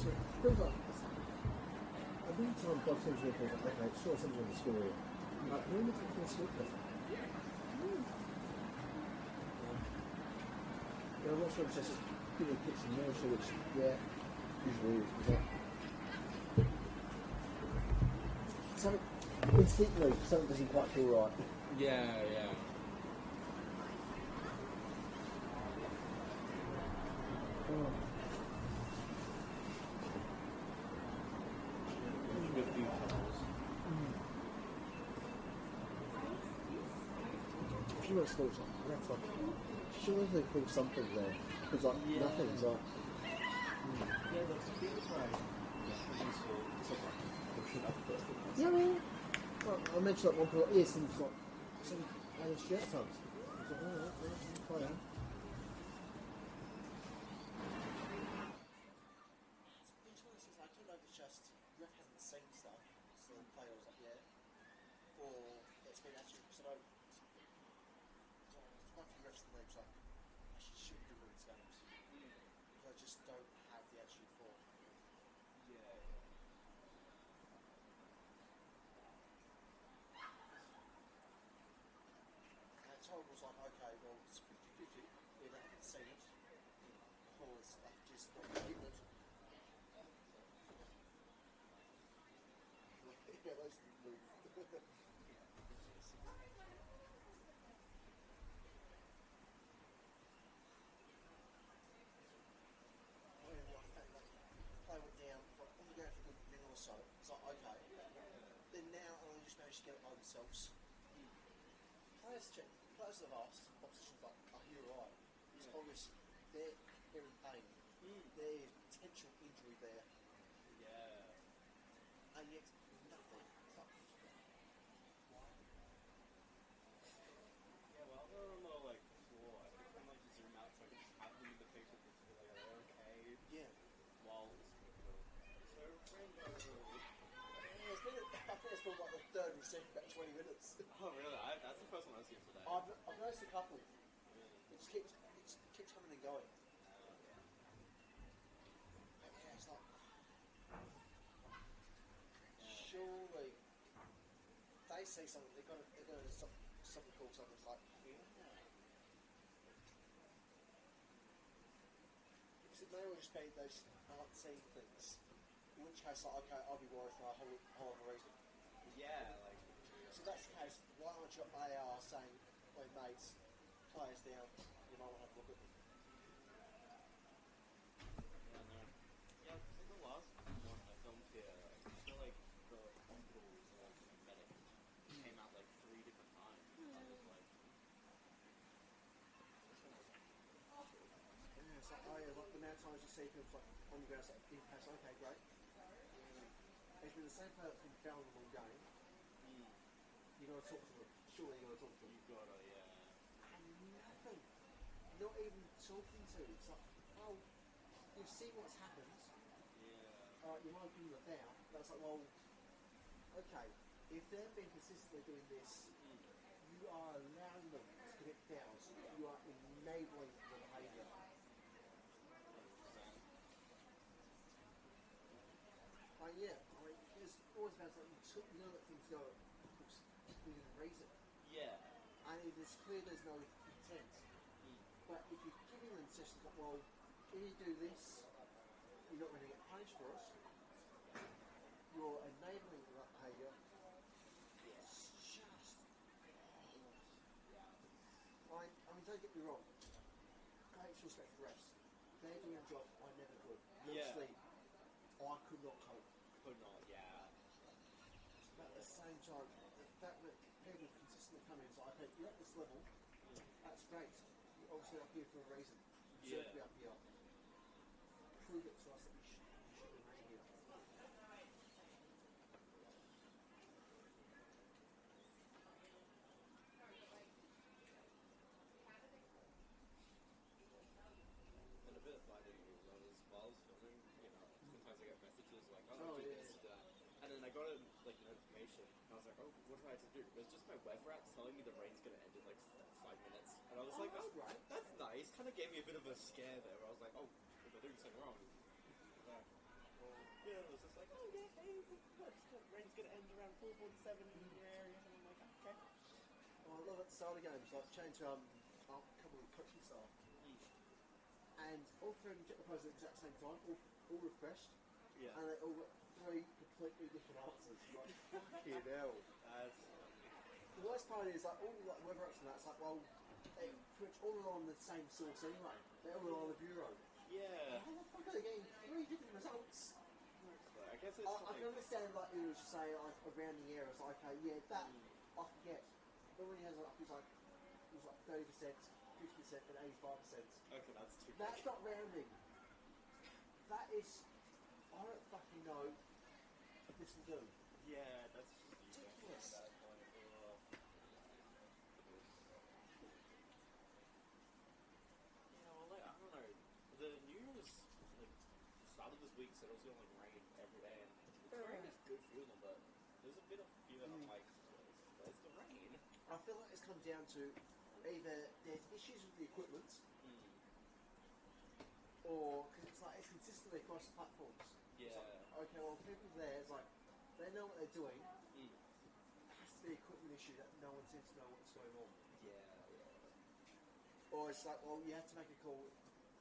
So it feels like every time Bob seems to be like, okay, sure, something's on the score here. Like, when is it going to score first? I'm not sure it's just giving a pitch and inertia, which, yeah, usually is. Something, instinctively, something doesn't quite feel right. Yeah. Oh. If you want to score something, that's like, surely they call something there. Because like, nothing's like. Yeah, those feels like. Yeah, man. Well, I mentioned at one point, yeah, some Alan Stewart times. I was like, oh, okay, fine. Each one says, I don't know if it's just ref hasn't seen stuff, so the player was like, yeah, or it's been actually, because I don't, there's quite a few refs in the league, like, I shouldn't do women's games, because I just don't have the attitude for it. And Tom was like, okay, well, it's 50-50, we haven't seen it, or it's like just not given it. Yeah, those move. Play went down, but when you go for a good minute or so, it's like, okay. Then now, I just managed to get it by themselves. Players have asked, opposition's like, oh, you're right. It's obvious they're in pain. There's potential injury there. And yet, nothing. Fuck. Yeah, well, they're a little like cool. I think I'm like to zoom out so I can just have them in the picture to be like, are they okay? Yeah. While so rainbow. Yeah, I think it's been like the third receipt about 20 minutes. Oh really? That's the first one I've seen today. I've noticed a couple. It just keeps coming and going. But yeah, it's like, surely they see something. They're gonna something called something. It's like, because it may well just be those aren't seeing things. In which case, like, okay, I'll be worried for a whole other reason. Yeah, like. So that's the case. Why aren't your AR saying, "Hey mates, players down. You might want to have a look at them." Yeah, no. Yeah, I think the last one I filmed here, I feel like the hospital medic came out like 3 different times. I was like, Yeah, it's like, oh yeah, like the amount of times you see people like on the ground, it's like, impasse, okay, great. It's been the same player that's been fouling them all game. You got to talk to them. Surely you got to talk to them. you gotta, And nothing. Not even talking to. It's like, oh, you've seen what's happened. You might give them a foul. That's like, well, okay. If they've been consistently doing this, you are allowing them to commit fouls. You are enabling the behaviour. Yeah, I mean, there's always about something you know that things go within reason. Yeah. And it is clear there's no intent. But if you're giving them sessions like, well, if you do this, you're not going to get punished for it. You're enabling that behaviour. It's just. I mean, don't get me wrong. Great respect for refs. They're doing a job I never could. Honestly, I could not cope. Could not, yeah. But at the same time, the fact that people consistently come in and say, okay, you're at this level, that's great. You're obviously up here for a reason. You deserve to be up here. Prove it to us that you should remain here. And a bit of fighting while I was filming, you know, sometimes I get messages like, Oh, do yeah. this, that. And then I got a like notification, and I was like, oh, what do I have to do? It was just my weather app telling me the rain's going to end in like 5 minutes. And I was like, that's right. That's nice. Kind of gave me a bit of a scare there, where I was like, oh, if I'm doing something wrong. rain's going to end around 4:47 in your area. And I'm like, okay. Well, I love at the start of games, like change a couple of coaching staff. And all three of them get the players at the exact same time, all refreshed. Yeah. And they all got three completely different answers. Like, fucking hell. The worst part is, like, all like weather ups and that, it's like, well, they pretty much all rely on the same source anyway. They all rely on the bureau. Yeah. How the fuck are they getting three different results? I guess it's I can understand, like, it was just say, like, around the area, it's like, okay, yeah, that I can get. But when he has, like, it was like 30%, 50%, and 85%. Okay, that's too That's not rounding. That is, I don't fucking know what this will do. Yeah, that's Ridiculous. Yeah, well, like, I don't know. The news, like, start of this week said it was going to, like, rain every day, and the rain is good for them, but there's a bit of fear that I'm like, where's the rain? I feel like it's come down to either there's issues with the equipment, or because it's like it's consistently across platforms. Yeah. It's like, okay, well, people there, it's like they know what they're doing. It has to be an equipment issue that no one seems to know what's going on. Yeah. Or it's like, well, you have to make a call.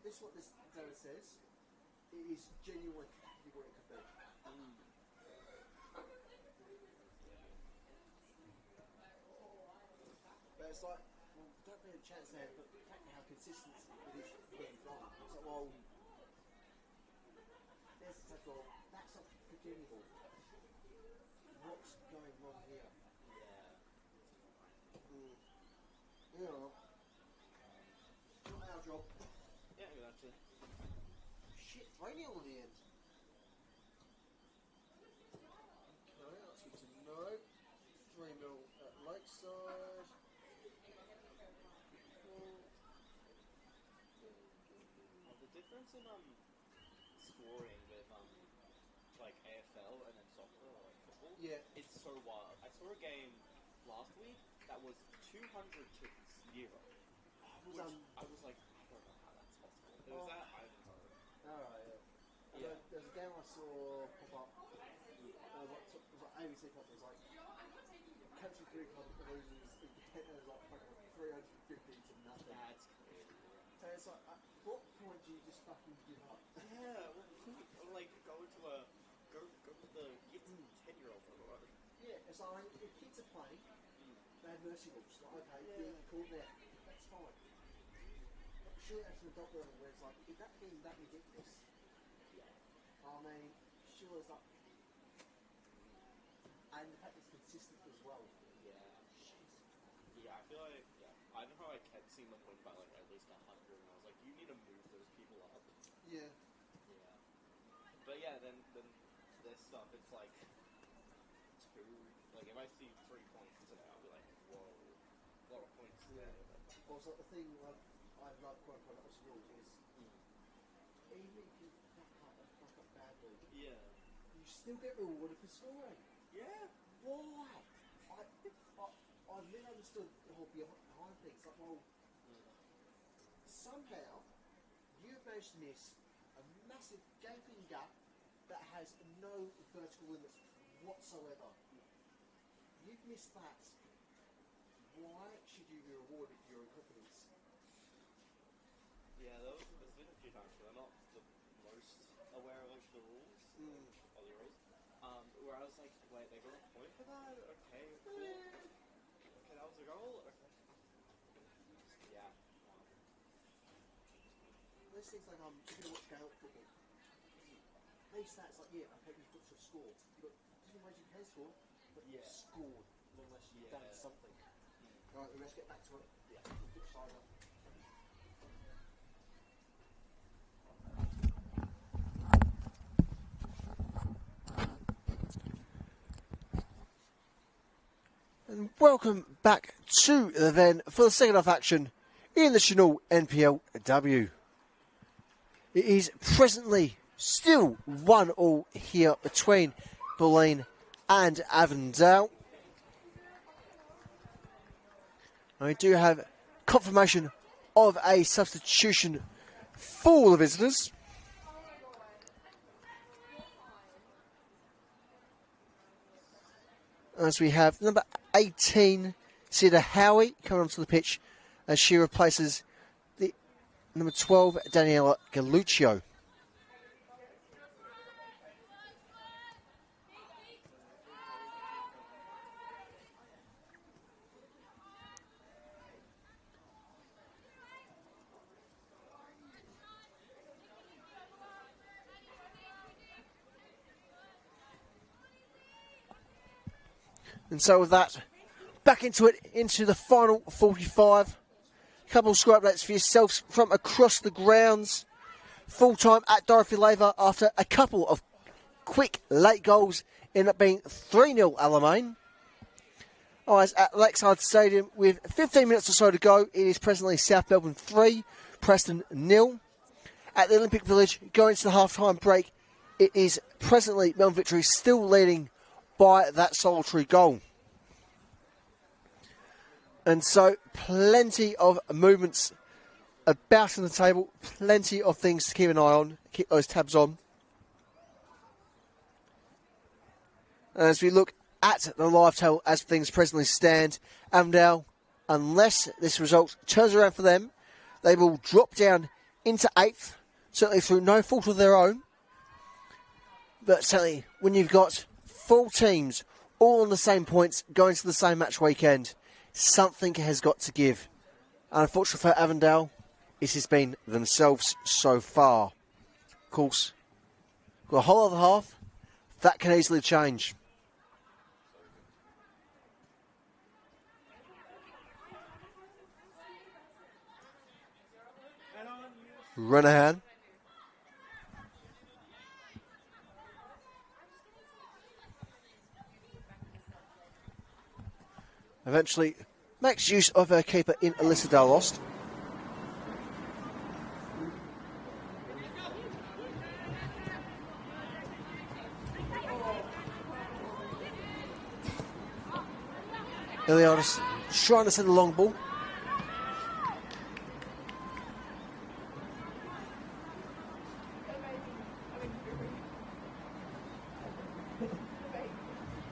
This is what this data says. It is genuinely what it could be. But it's like, well, don't be a chance there, but the fact how consistent it is getting wrong. It's like, well, there's the type of, that's not forgivable. What's going wrong here? Yeah. Yeah. Not our job. Yeah, exactly. Shit, raining on the end. Okay, that's good to know. 3-0 at Lakeside. The difference in scoring with like AFL and then soccer or like football, is so wild. I saw a game last week that was 200 to 0. Which I was like, I don't know how that's possible. It was that I don't know. Alright, yeah. There's a game I saw pop up. It was like ABC pop. It was like Country 3 Club loses. It was like fucking 350 to nothing. That's crazy. So it's like, at what point do you just fucking give up? Yeah, well, like go to the 10-year-old on the road. Yeah, it's like if kids are playing, they have mercy rules. Like, okay, yeah, cool, there. That's fine. But surely that's an adult level where it's like, if that being that ridiculous, I mean, sure it's like, and the fact it's consistent as well. Yeah. Yeah, I feel like, I don't know how I kept seeing them win by like at least 100, and I was like, you need to move those people up. Yeah. Yeah. But yeah, then this stuff, it's like, like if I see 3 points today, I'll be like, whoa, a lot of points today. Well, it's like the thing like, I've like quite a lot of rules is, even if you fuck up badly, you still get rewarded for scoring. Yeah. Why? I've never understood the whole behind things. Like, well, somehow you've managed to miss a massive gaping gap that has no vertical limits whatsoever. You've missed that. Why should you be rewarded for your incompetence? Yeah, there's been a few times where I'm not the most aware of like, the rules, or the rules, where I was like, wait, they got a point for that? Okay, cool. Okay, that was a goal? Okay. Yeah. There's things like, if you watch Gaelic football, these stats like, yeah, okay, you've got to score, but different ways you can score, but you've scored, unless you've done something. Alright, let's get back to it. Yeah. Get side up. And welcome back to the Ven for the second half action in the Senol NPLW. It is presently still 1-1 here between Bulleen and Avondale. And we do have confirmation of a substitution for the visitors. as we have number 18, Sida Howie, coming onto the pitch as she replaces the number 12, Daniela Galluccio. And so with that, back into it, into the final 45. Couple of score updates for yourselves from across the grounds. Full time at Dorothy Laver after a couple of quick late goals, ended up being 3-0 Alamein. Eyes at Lakeside Stadium with 15 minutes or so to go. It is presently South Melbourne 3, Preston 0. At the Olympic Village, going to the half-time break, it is presently Melbourne Victory still leading by that solitary goal. And so plenty of movements about in the table, plenty of things to keep an eye on, keep those tabs on. As we look at the live table as things presently stand, Avondale, unless this result turns around for them, they will drop down into 8th, certainly through no fault of their own. But certainly when you've got 4 teams all on the same points going to the same match weekend, something has got to give. And unfortunately for Avondale, it has been themselves so far. Of course, got a whole other half, that can easily change. Renahan. Eventually makes use of her keeper in Alyssa Darlost. Iliadis trying to send the long ball.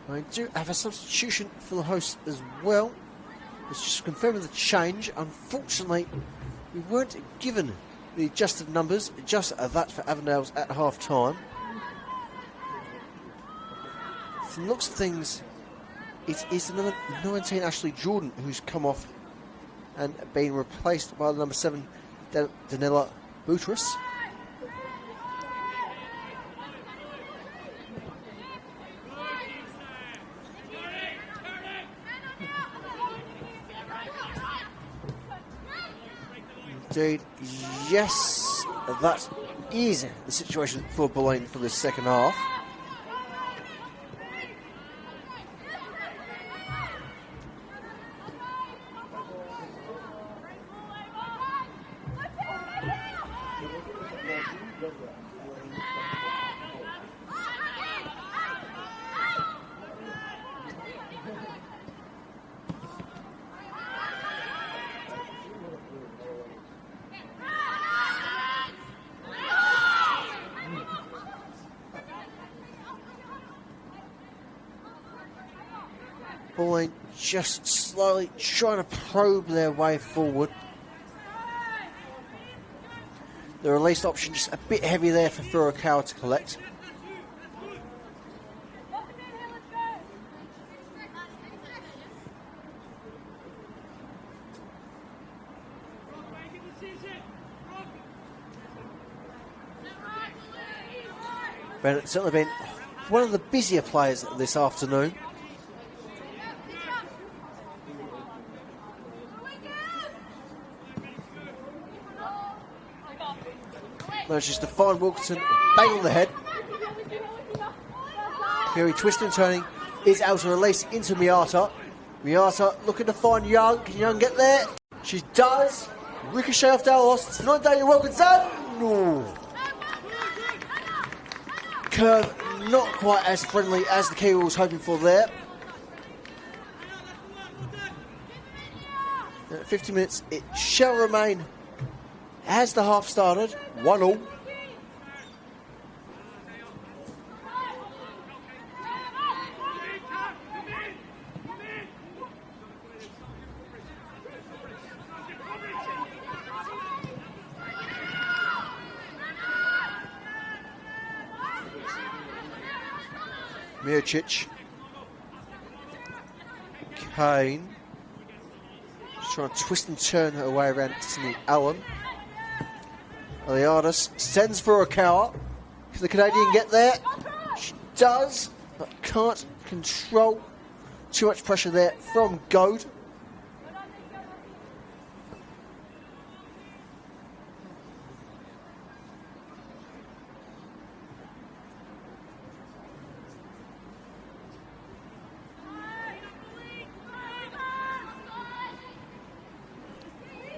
I do have a substitution for the host as well. It's just confirming the change. Unfortunately, we weren't given the adjusted numbers, just that for Avondale's at half time. From the looks of things, it is the number 19 Ashley Jordan who's come off and been replaced by the number 7 Danella Boutros. Indeed, yes, that is the situation for Bulleen for the second half. Bulleen just slowly trying to probe their way forward. The released option just a bit heavy there for Furukawa to collect. But it's certainly been one of the busier players this afternoon. Manages to find Wilkinson, bang on the head. Here he twisting and turning, is able to release into Miata. Miata looking to find Young. Can Young get there? She does. Ricochet off Dallas. It's not Daniel Wilkinson. No. Curve not quite as friendly as the Kiwi was hoping for there. At 50 minutes, it shall remain as the half started, 1-1. Miricic. Kane. Just trying to twist and turn her way around Senol Allen. Eliadis sends for a cower. Can the Canadian get there? She does, but can't control too much pressure there from Goad.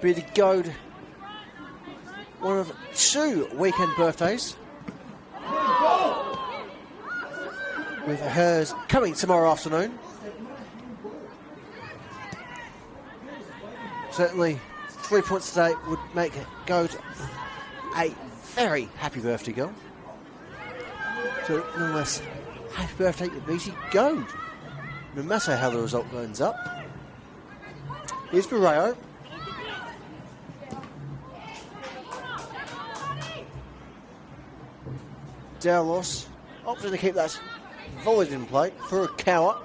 Beardy Goad, one of 2 weekend birthdays, with hers coming tomorrow afternoon. Certainly 3 points today would make Goad a very happy birthday girl. So nonetheless, happy birthday to Beardy Goad, no matter how the result ends up. Here's Barreo. Dallos opting to keep that volleyed in play for a cower.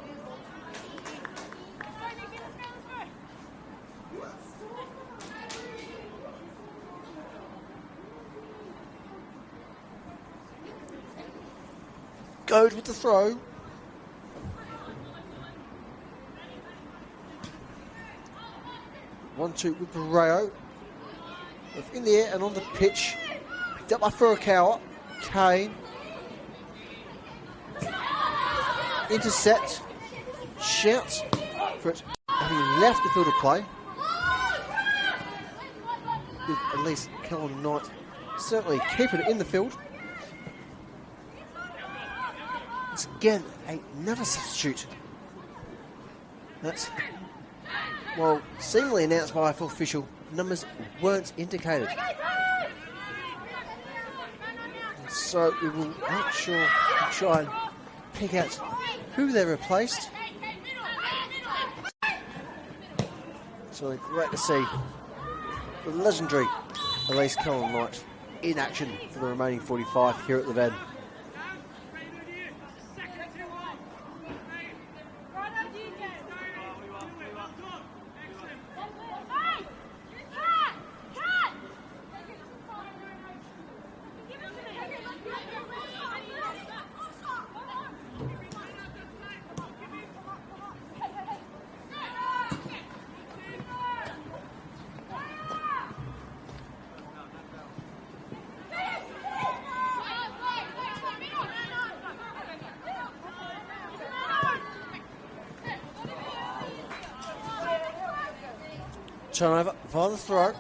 Goad with the throw. One-two with Barreo. In the air and on the pitch. Picked up by Furukawa. Kane. Intercept. Shouts for it having left the field of play. With at least Kellen Knight certainly keeping it in the field. Once again, another substitute. That's, well, seemingly announced by a full official, numbers weren't indicated. And so we will make sure to try and pick out who they replaced. So great to see the legendary Elise Cullen Knight in action for the remaining 45 here at the Ven. Turnover via the throw.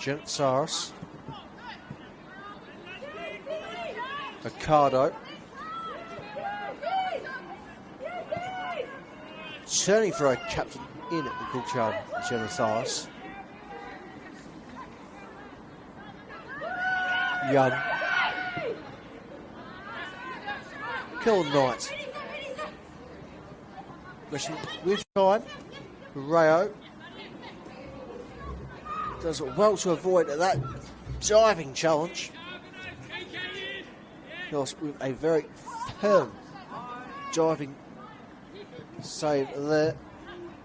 Gentsaris. Ricardo. Turning for a captain in at the Coulthard, Gentsaris. Young. Kill Knight. Rushing with time. Rayo. Does well to avoid that diving challenge. With a very firm diving save there.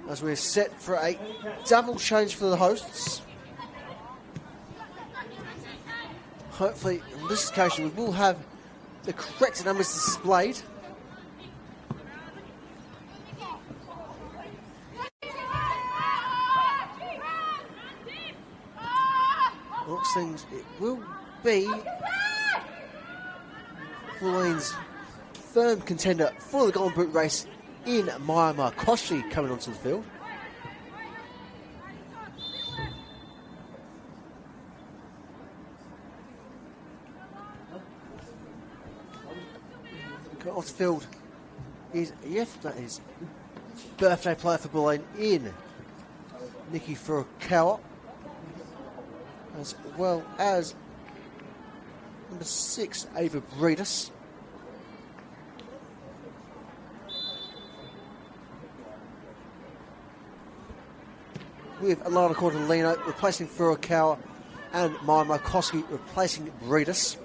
As we're set for a double change for the hosts. Hopefully, on this occasion, we will have the correct numbers displayed. Looks things, it will be Bulleen's firm contender for the Golden Boot race in Myanmar. Koshi coming onto the field. Off the field is yesterday's birthday player for Bulleen in Nikki Furukawa, as well as number 6, Ava Breedis. With Alana Cordolino replacing Furukawa and Maya Markowski replacing Breedis.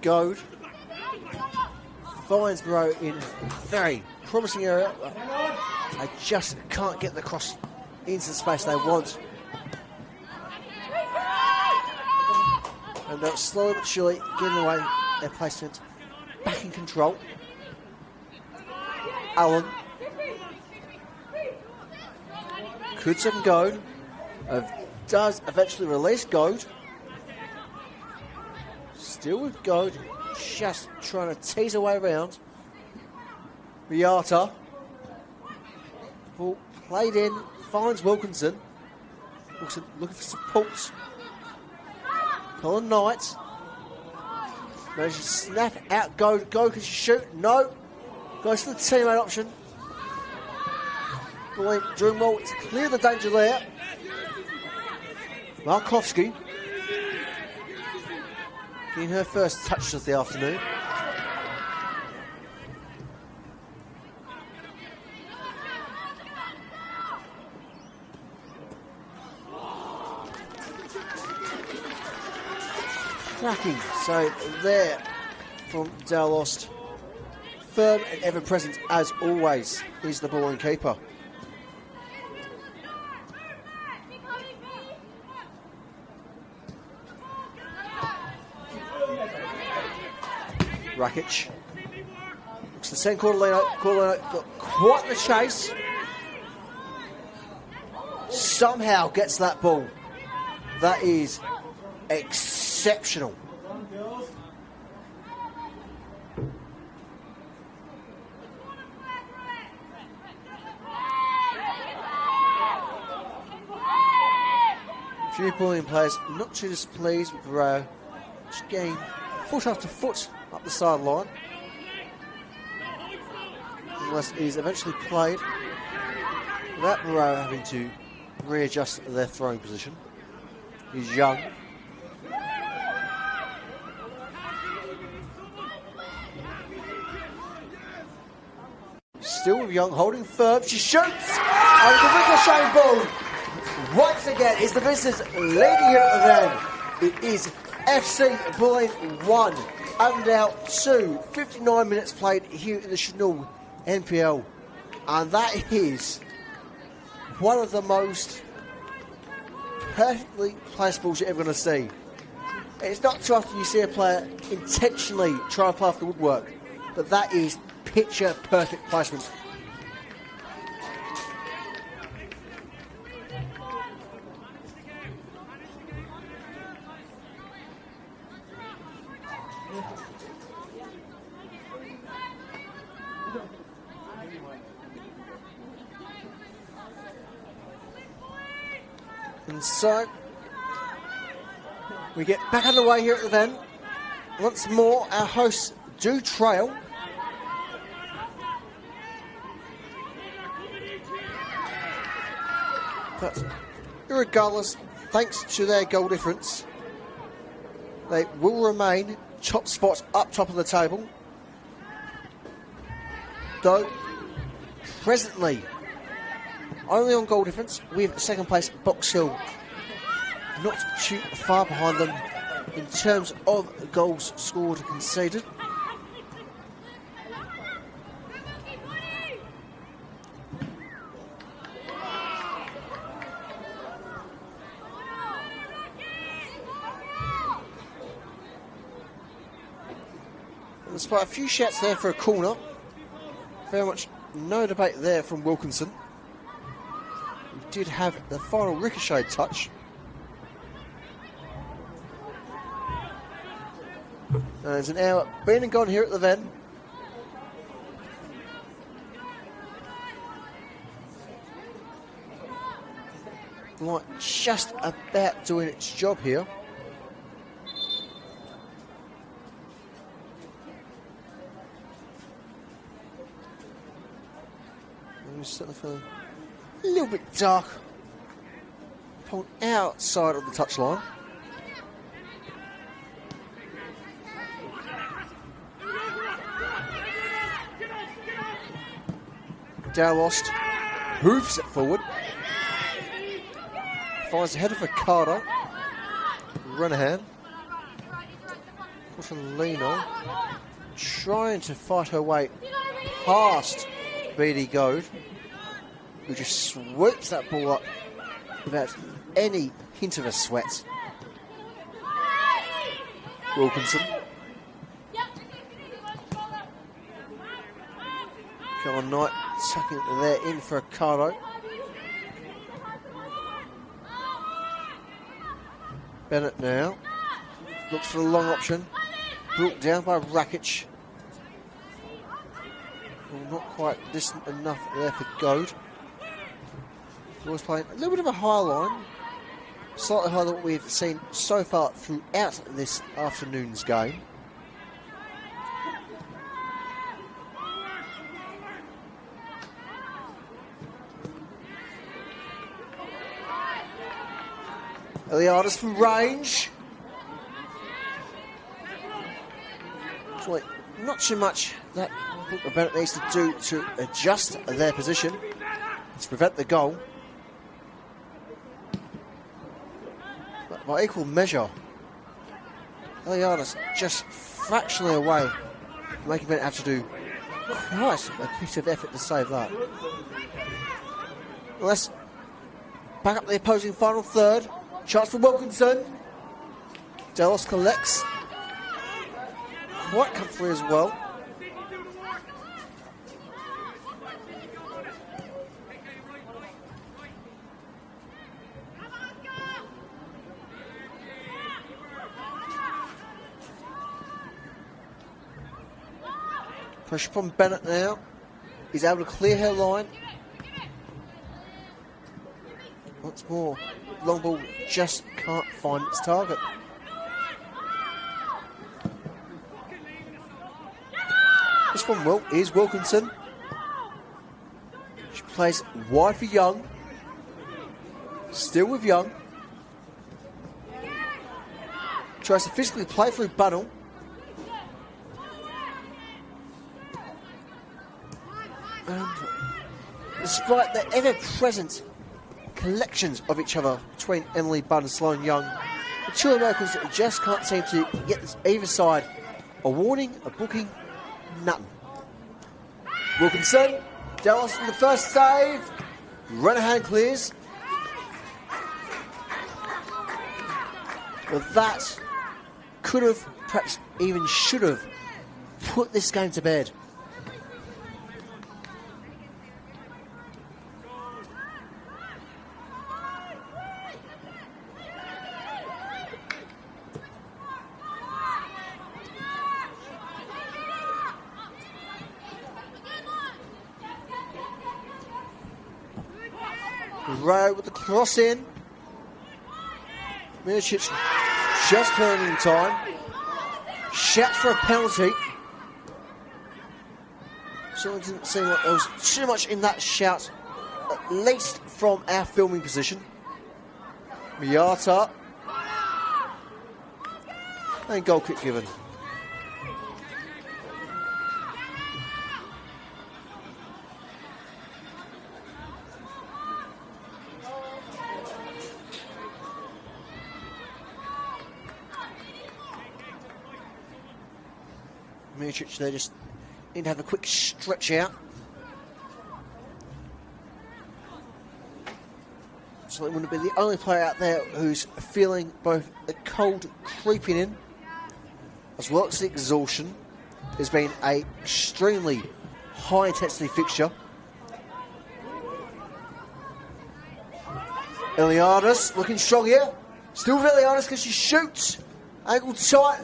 Goad finds Moreau in a very promising area. They just can't get the cross into the space they want. And they're slowly but surely getting away their placement back in control. Allen could second Goad, does eventually release Goad. Still with Goad, just trying to tease away around. Riata. Ball played in, finds Wilkinson. Wilkinson looking for support. Colin Knight. Manages to snap out Goad. Goad, can she shoot? No. Goes to the teammate option. Bulleen doing well to clear the danger there. Markowski getting her first touches of the afternoon. Cracking save there from Dalost. Firm and ever present as always is the Bulleen keeper. Rakic looks to send Cordolino. Cordolino got quite the chase. Somehow gets that ball. That is exceptional. A few Bulleen players not too displeased with Barrow. Just getting foot after foot up the sideline. Unless it is eventually played without Barrow having to readjust their throwing position. He's young. Still with Young, holding firm. She shoots! And the ricochet ball once again is the visitors leading here at the end. It is FC Bulleen 1, Avondale 2. 59 minutes played here in the Senol NPL. And that is one of the most perfectly placed balls you're ever going to see. It's not too often you see a player intentionally try to play off the woodwork, but that is picture perfect placement. And so we get back underway here at the event. Once more, our hosts do trail. But irregardless, thanks to their goal difference, they will remain top spots up top of the table. Though, presently, only on goal difference, with second place Box Hill not too far behind them in terms of goals scored and conceded. Despite a few shots there for a corner, very much no debate there from Wilkinson. He did have the final ricochet touch. There's an hour been and gone here at the Ven. Right, just about doing its job here. I'm starting to feel a little bit dark upon outside of the touchline. Dallost hooves it forward. Finds the head of Ricardo. Renahan. Portolino. Trying to fight her way past Beatty Goad, who just sweeps that ball up without any hint of a sweat. Wilkinson. Come on, Knight. Tucking it there in for Ricardo. Bennett now. Looks for the long option. Brought down by Rakic. Well, not quite distant enough there for Goad. Always playing a little bit of a higher line. Slightly higher than what we've seen so far throughout this afternoon's game. Eliadis from range. So not too much that Bennett needs to do to adjust their position to prevent the goal. But by equal measure, Eliadis just fractionally away, making Bennett have to do quite a bit of effort to save that. Let's back up the opposing final third. Chance for Wilkinson. Delos collects. Quite comfortably as well. Pressure from Bennett now. He's able to clear her line. Once more, long ball just can't find its target. This one is Wilkinson. She plays wide for Young. Still with Young. Tries to physically play through Bunnell. And despite the ever-present collections of each other between Emily Budd and Sloane Young, the two Americans just can't seem to get this either side a warning, a booking, nothing. Wilkinson, Dallas for the first save. Renahan clears. Well, that could have, perhaps even should have, put this game to bed. Rowe with the cross in. Milicic just clearing in time. Shouts for a penalty. So it didn't seem like there was too much in that shout, at least from our filming position. Miata. And goal kick given. Milicic there just need to have a quick stretch out. So it wouldn't be the only player out there who's feeling both the cold creeping in as well as the exhaustion. There's been an extremely high intensity fixture. Eliadis looking strong here. Still with Eliadis because she shoots. Ankle tight.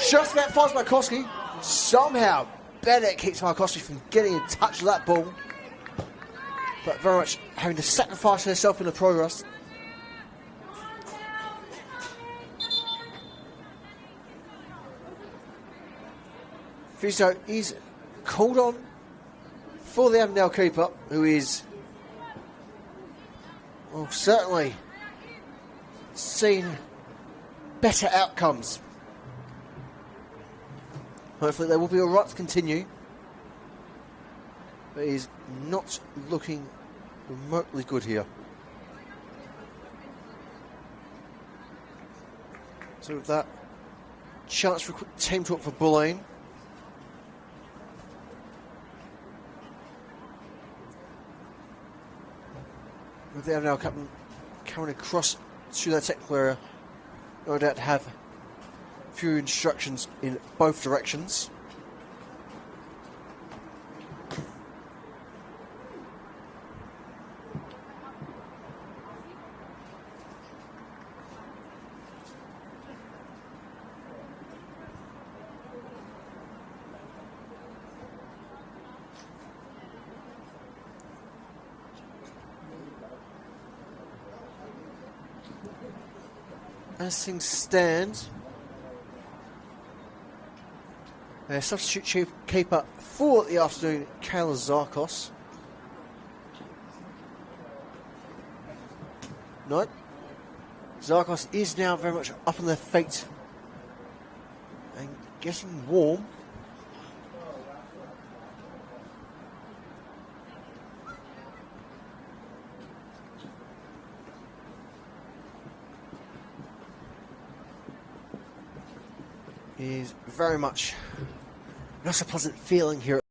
Just about finds Markowski. Somehow, Bennett keeps Markowski from getting in touch with that ball. But very much having to sacrifice herself in the progress. Physio is called on for the Avondale keeper, who is, well, certainly seen better outcomes. Hopefully they will be alright to continue. But he's not looking remotely good here. So with that, chance for a quick team talk for Bulleen. With the Avondale captain coming across to that technical area, no doubt to have a few instructions in both directions. As things stand, substitute keeper for the afternoon, Kayla Zarkos. No, Zarkos is now very much up on their feet and getting warm. Is very much not a pleasant feeling here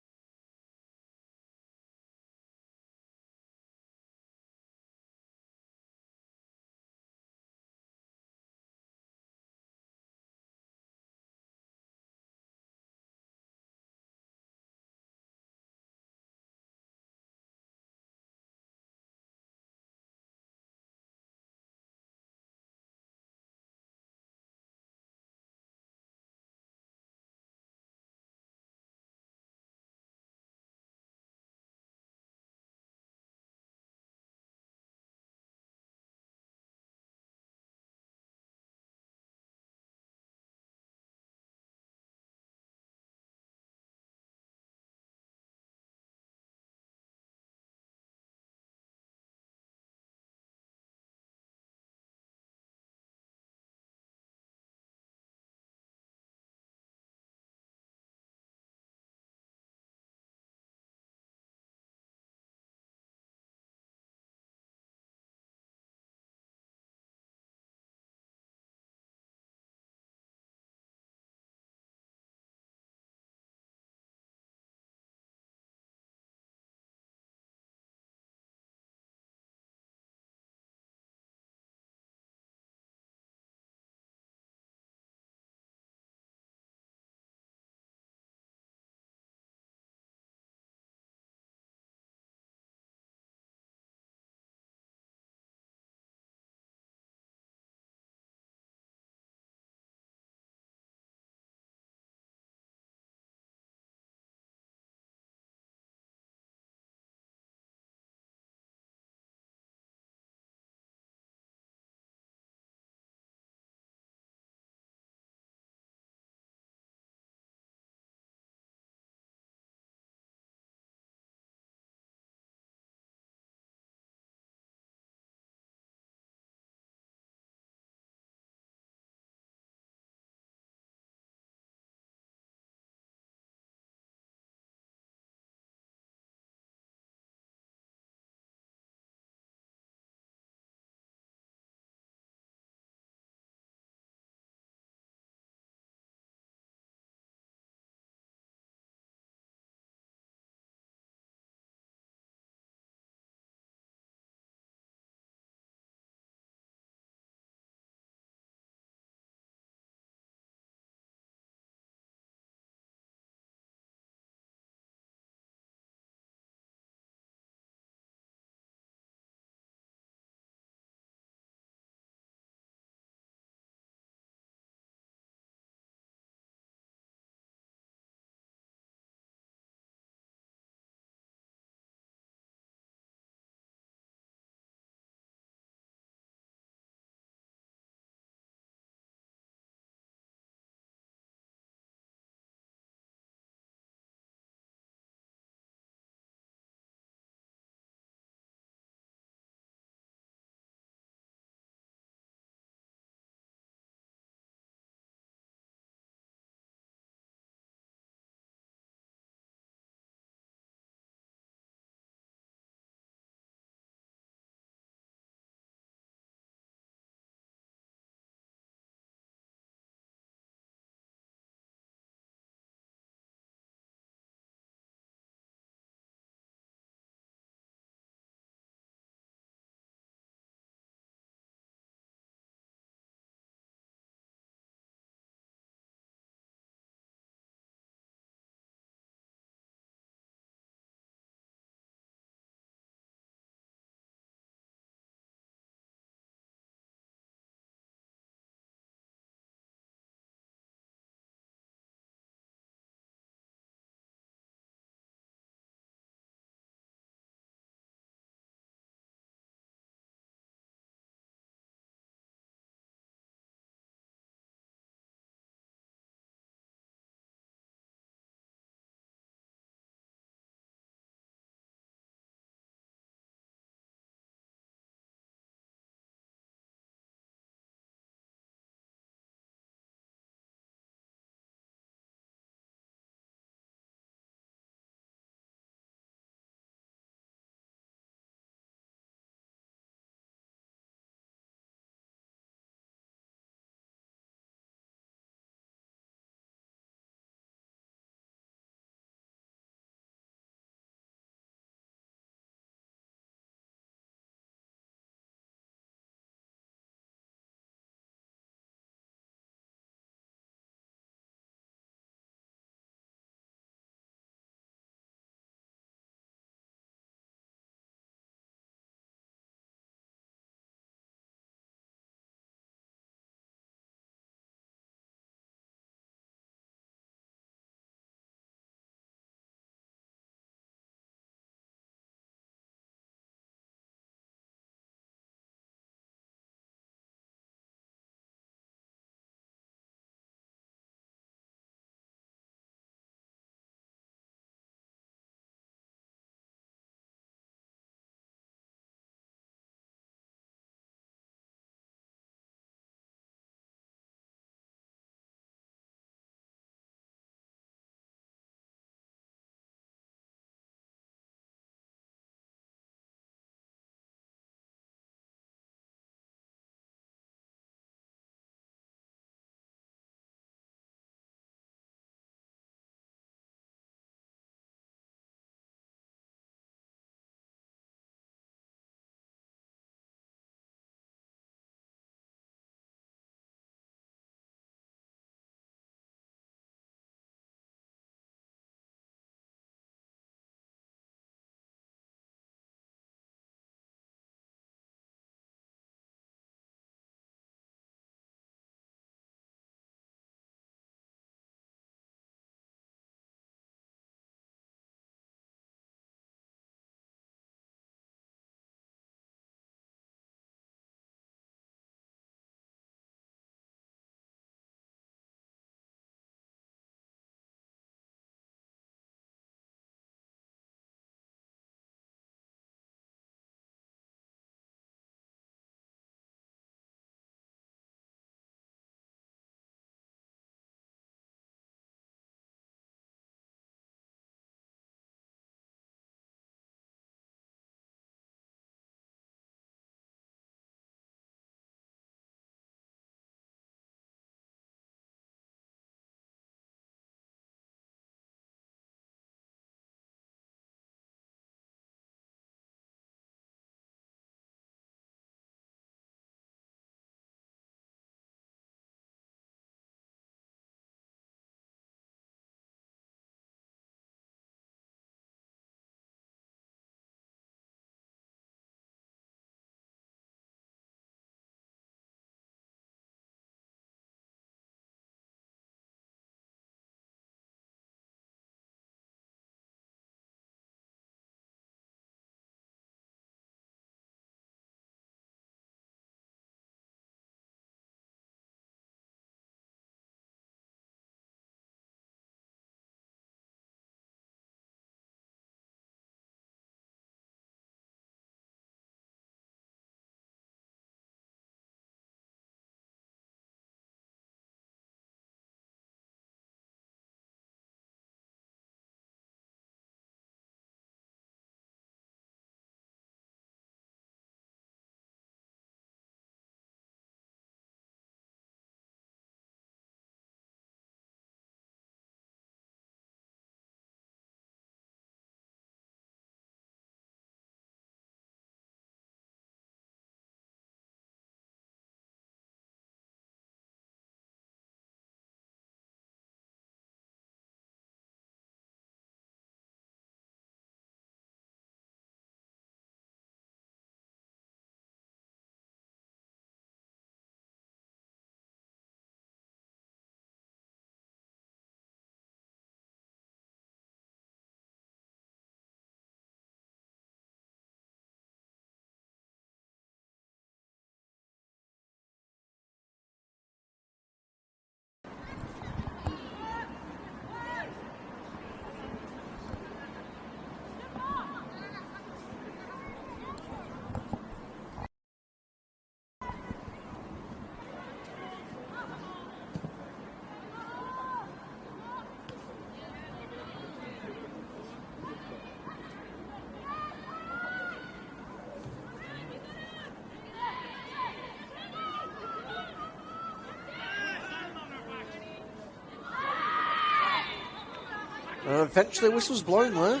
And eventually whistle's blown there.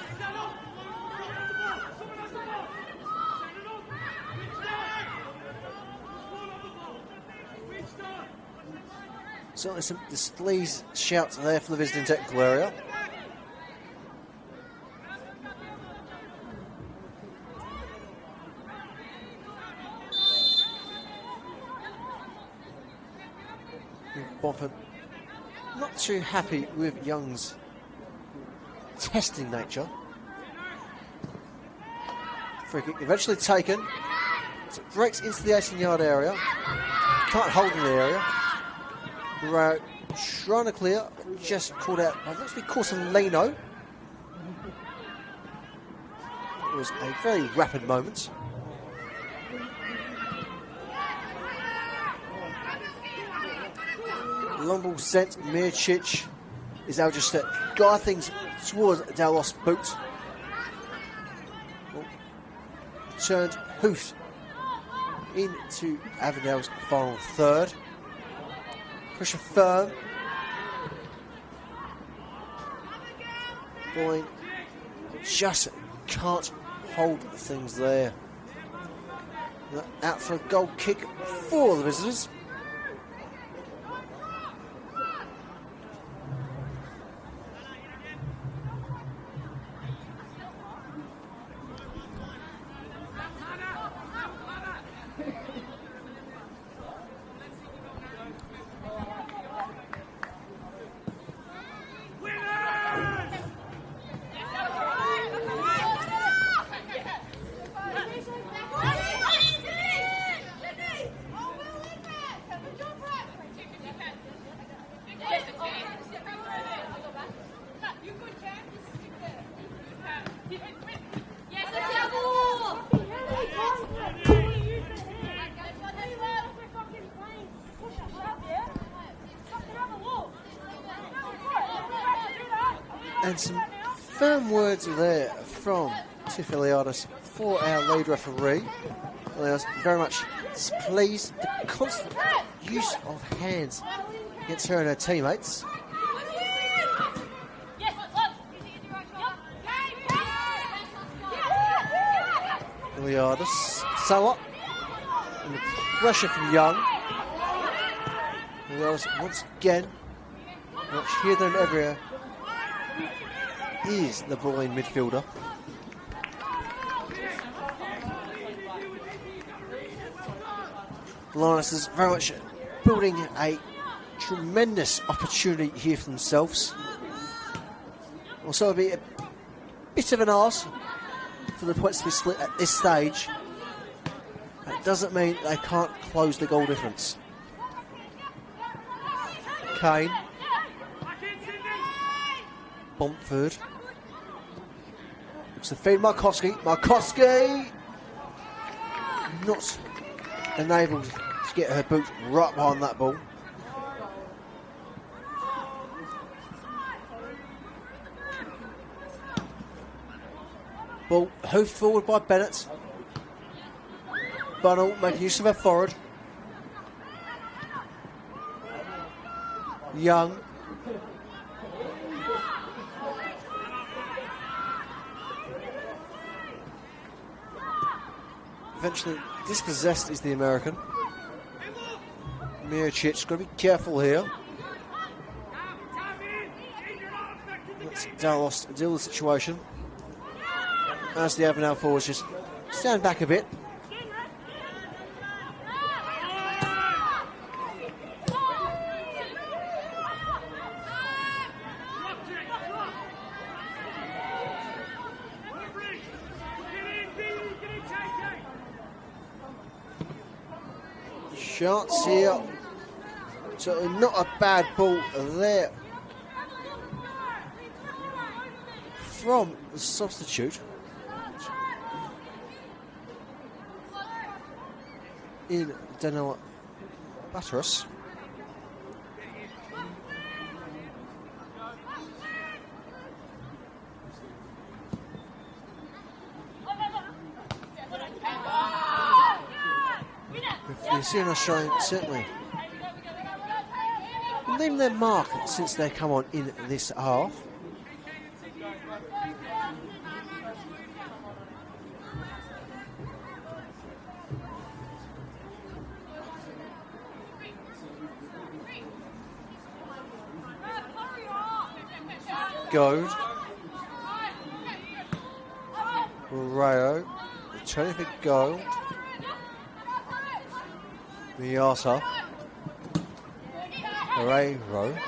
Certainly some displeased shouts there from the visiting technical area. Boffin not too happy with Young's testing nature. Free kick eventually taken. So it breaks into the 18-yard area. Can't hold in the area. Barrow trying to clear. Just called out. I think it's Corsolino. It was a very rapid moment. Long ball sent. Mircic is now just guide things towards Dalos' boot. Turned Hoof into Avondale's final third. Pressure firm. Bulleen just can't hold things there. Out for a goal kick for the visitors. And some firm words there from Tiff Eliadis for our lead referee. Eliadis very much displeased the constant use of hands against her and her teammates. Eliadis, Salah, and the pressure from Young. Eliadis once again, much here than ever, is the Bulleen midfielder. Linus is very much building a tremendous opportunity here for themselves. Also, it'll be a bit of an arse for the points to be split at this stage. That doesn't mean they can't close the goal difference. Kane. Bomford. Looks to feed Markowski. Markowski not enabled to get her boot right behind that ball. Ball hoofed forward by Bennett. Bunnell making use of her forward. Young. Eventually dispossessed is the American. Mircic got to be careful here. Let's Dalos deal with the situation. As the Avondale forwards just stand back a bit. Shots here. So not a bad ball there from the substitute in Daniel Batteris. You've seen us showing certainly leaving their mark since they come on in this half. Goad. Rayo. Returning for Gold. Miata. Rayo.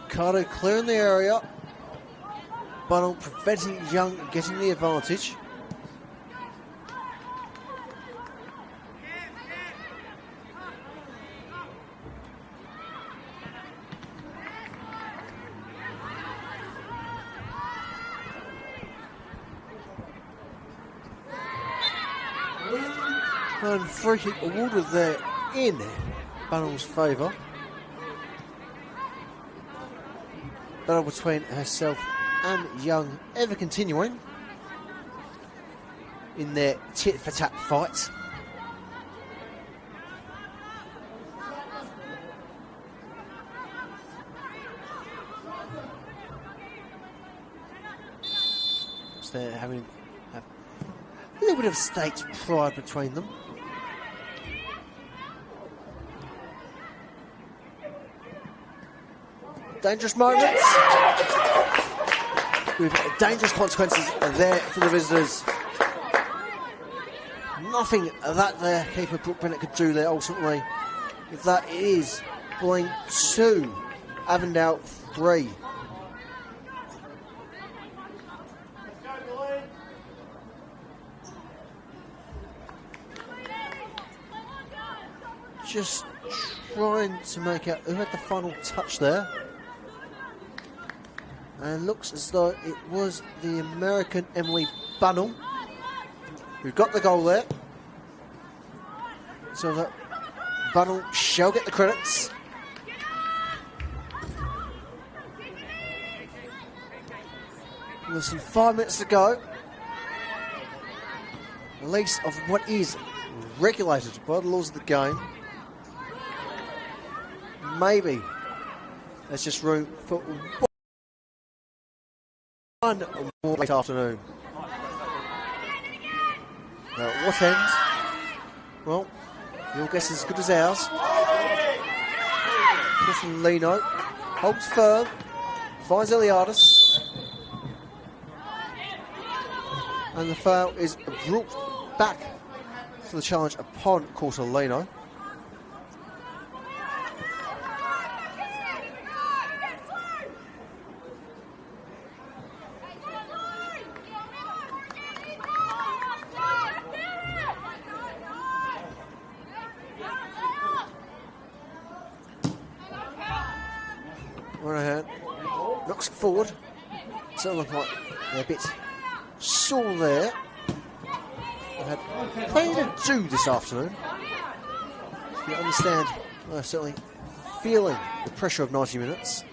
Carter clearing the area. Bunnell preventing Young getting the advantage. And free kick awarded there in Bunnell's favour. Battle between herself and Young ever continuing in their tit-for-tat fight. So they're having a little bit of stakes pride between them. Dangerous moments with dangerous consequences there for the visitors. Nothing that their keeper Brooke Bennett could do there ultimately. If that is Bulleen 2, Avondale 3. Just trying to make out who had the final touch there. And looks as though it was the American Emily Bunnell who got the goal there. So that Bunnell shall get the credits. Less than 5 minutes to go. Release of what is regulated by the laws of the game. Maybe there's just room for one more late afternoon. Now, at what end? Well, your guess is as good as ours. Christian Lino holds firm, finds Eliadis, and the foul is brought back for the challenge upon Cortolino. Knocks it forward. So look like they're a bit sore there. They had plenty to do this afternoon. You understand, they're certainly feeling the pressure of 90 minutes.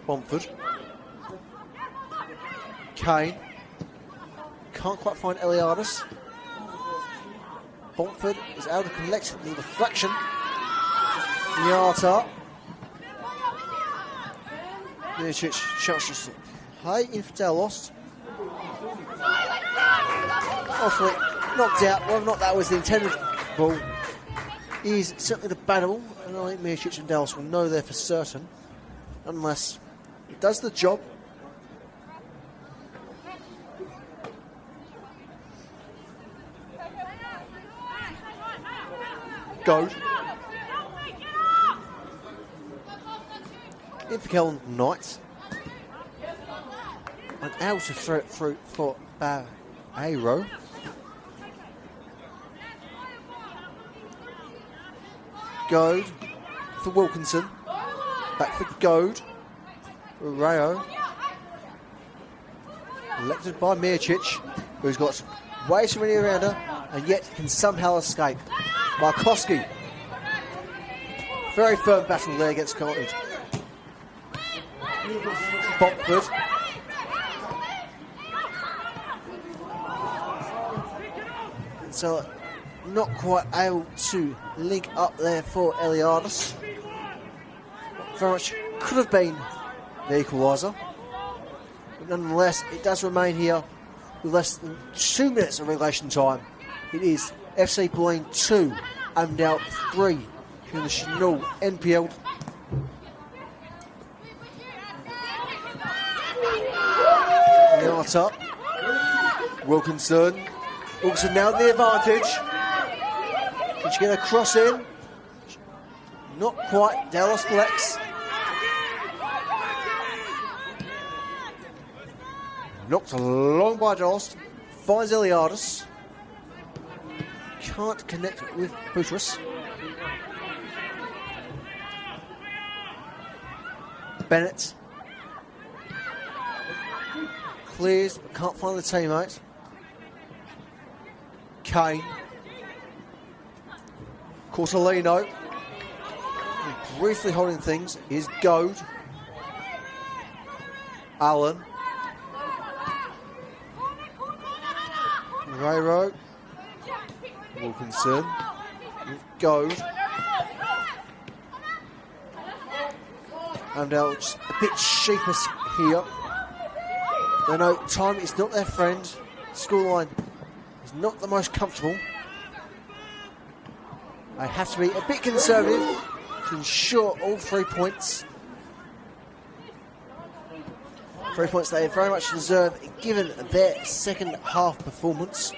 Bomford. Kane. Can't quite find Eliadis. Bomford is able to collect the deflection. Miata. Milicic shouts to play. Infidel lost. Awfully knocked out. Whether or not that was the intended ball is certainly the battle, and I think Milicic and Dallas will know there for certain, unless it does the job. Goad. In for Kellen Knight. And out to throw it through for Barreiro. Goad for Wilkinson. Back for Goad. Rayo. Elected by Mircic, who's got way too many around her and yet can somehow escape. Markowski. Very firm battle there against Carlton. Botford. So not quite able to link up there for Eliadis. Very much could have been the equaliser. But nonetheless, it does remain here with less than 2 minutes of regulation time. It is FC Bulleen 2, Avondale 3 in the Senol NPLW. Now it's up. Wilkinson now the advantage. Can she get a cross in? Not quite. Dallas Flex. Knocked along by Dallas. Finds Eliadis. Can't connect with Buttress. Bennett. Clears, but can't find the teammate. Kane. Cortolino. Briefly holding things is Goad. Allen. Rayro. Wilkinson. With Goad. And just a bit sheepish here. They know time is not their friend. Scoreline is not the most comfortable. They have to be a bit conservative to ensure all 3 points. 3 points they very much deserve given their second half performance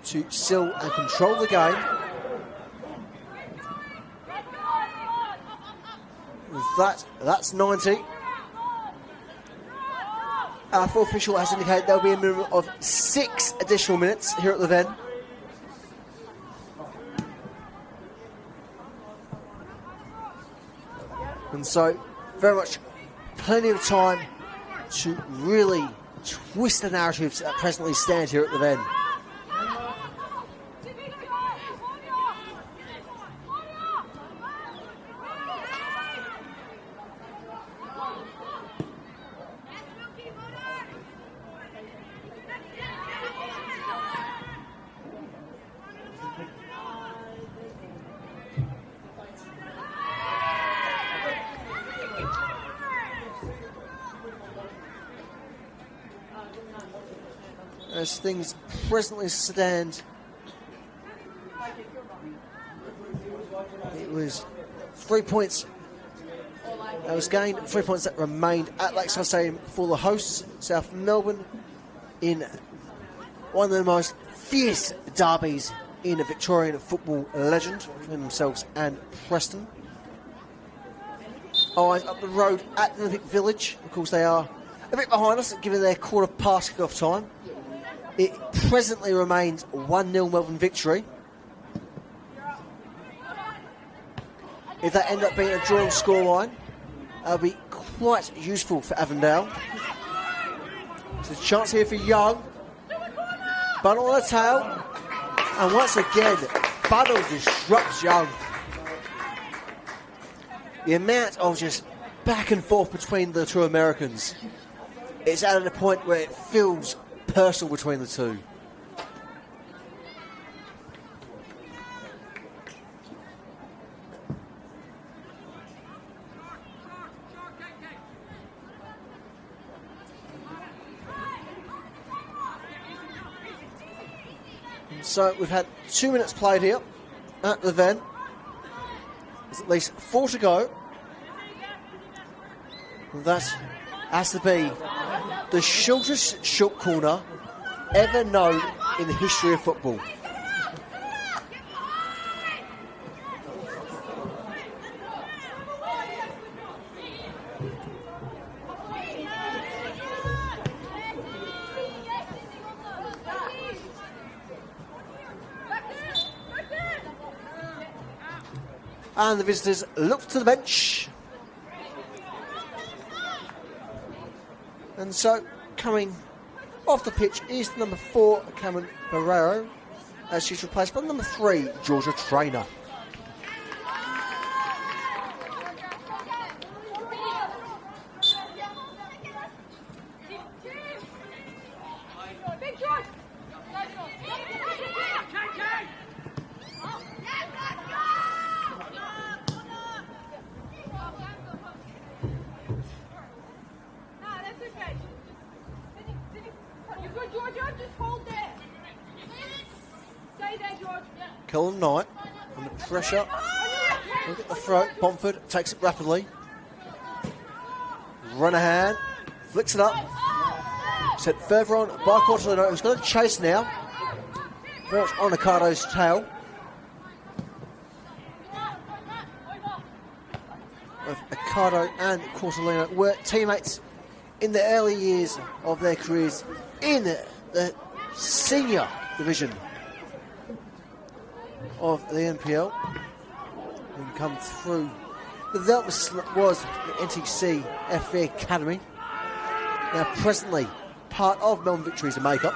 to seal and control the game. That's 90. Our full official has indicated there'll be a minimum of 6 additional minutes here at the Ven. And so, very much plenty of time to really twist the narratives that presently stand here at the Ven. As things presently stand, it was 3 points that was gained, 3 points that remained at Lakeside Stadium for the hosts, South Melbourne, in one of the most fierce derbies in a Victorian football legend, between themselves and Preston. Eyes up the road at the Olympic Village. Of course, they are a bit behind us, given their quarter past kick-off time. It presently remains 1-0 Melbourne victory. If that end up being a drawn scoreline, that'll be quite useful for Avondale. There's a chance here for Young. Bunnell on the tail. And once again, Bunnell disrupts Young. The amount of just back and forth between the two Americans, it's at a point where it feels personal between the two. And so we've had 2 minutes played here at the Ven. There's at least 4 to go. And that has to be the shortest short corner ever known in the history of football. And the visitors look to the bench. And so, coming off the pitch is number 4, Cameron Barrero, as she's replaced by number 3, Georgia Traynor. Georgia, just hold there. Stay there, Cullen Knight under pressure. Look at the throat. Bomford takes it rapidly. Runnerhan flicks it up. Set further on by Cortolino, who's going to chase now. Very much on Ricardo's tail. Both Ricardo and Cortolino were teammates in the early years of their careers in the senior division of the NPL. And come through. The development was the NTC FV Academy. Now presently part of Melbourne Victory as a makeup.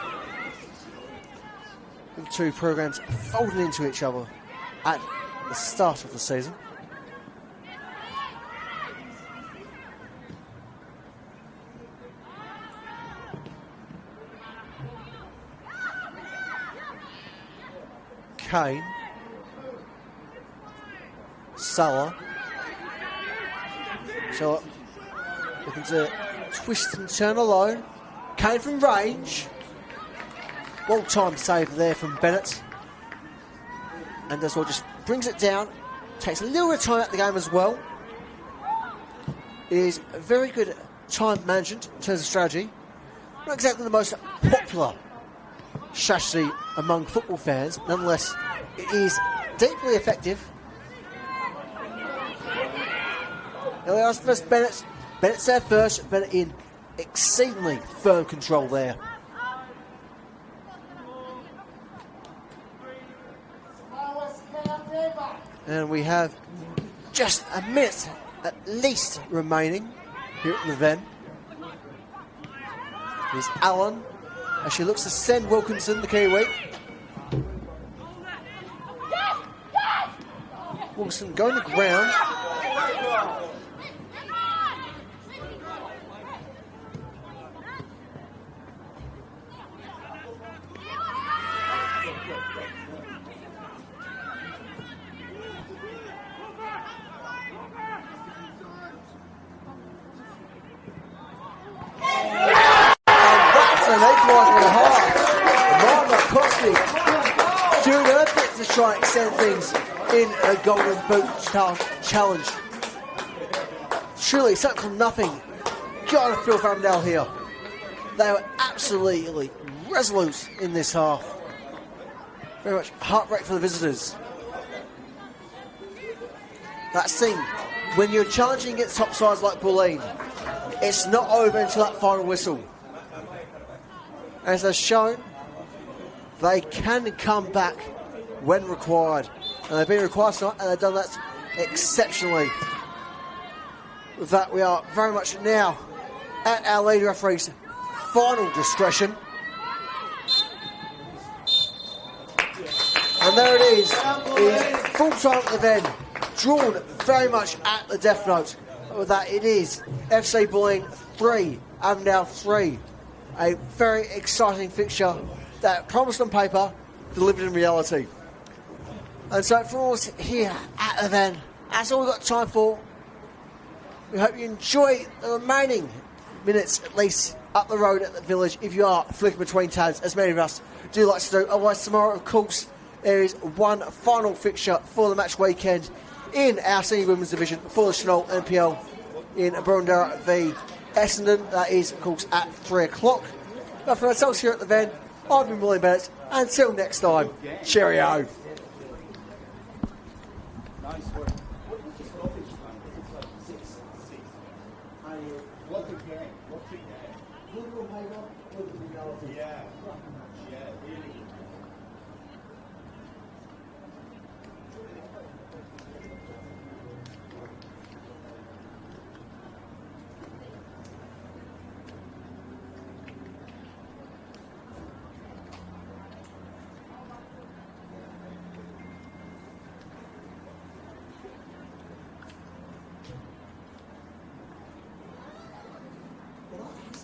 With the two programs folding into each other at the start of the season. Kane, Salah, so looking to twist and turn alone. Kane from range, well-timed save there from Bennett, and as well just brings it down, takes a little bit of time out of the game as well. It is a very good time management in terms of strategy, not exactly the most popular strategy among football fans, nonetheless it is deeply effective. Now we ask first Bennett. Bennett's there first, Bennett in exceedingly firm control there. And we have just a minute at least remaining here at the Ven. Here's Allen as she looks to send Wilkinson, the Kiwi. Wilkinson going to ground. Doing her bit to try and extend things in a Golden Boot challenge. Truly, something from nothing. Got to feel for Avondale here. They were absolutely resolute in this half. Very much heartbreak for the visitors. That thing, when you're challenging against top sides like Bulleen, it's not over until that final whistle. As they've shown, they can come back when required. And they've been required tonight, and they've done that exceptionally. With that, we are very much now at our lead referee's final discretion. And there it is full time at the Ven, drawn very much at the death note. With that, it is FC Bulleen 3, Avondale 3. A very exciting fixture that promised on paper, delivered in reality. And so for us here at the Ven, that's all we've got time for. We hope you enjoy the remaining minutes, at least, up the road at the village, if you are flicking between tabs, as many of us do like to do. Otherwise, tomorrow, of course, there is one final fixture for the match weekend in our senior women's division for the Senol NPL in Avondale v Essendon. That is, of course, at 3 o'clock. But for ourselves here at the Ven, I've been Bulleen Bennett. Until next time, cheerio.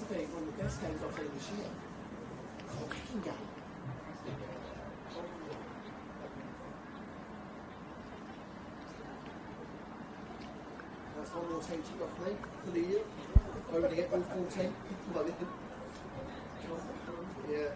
One of the best games I've played this year. Cracking game. That's one more team to off me for the year. Over to get all 14. Yeah.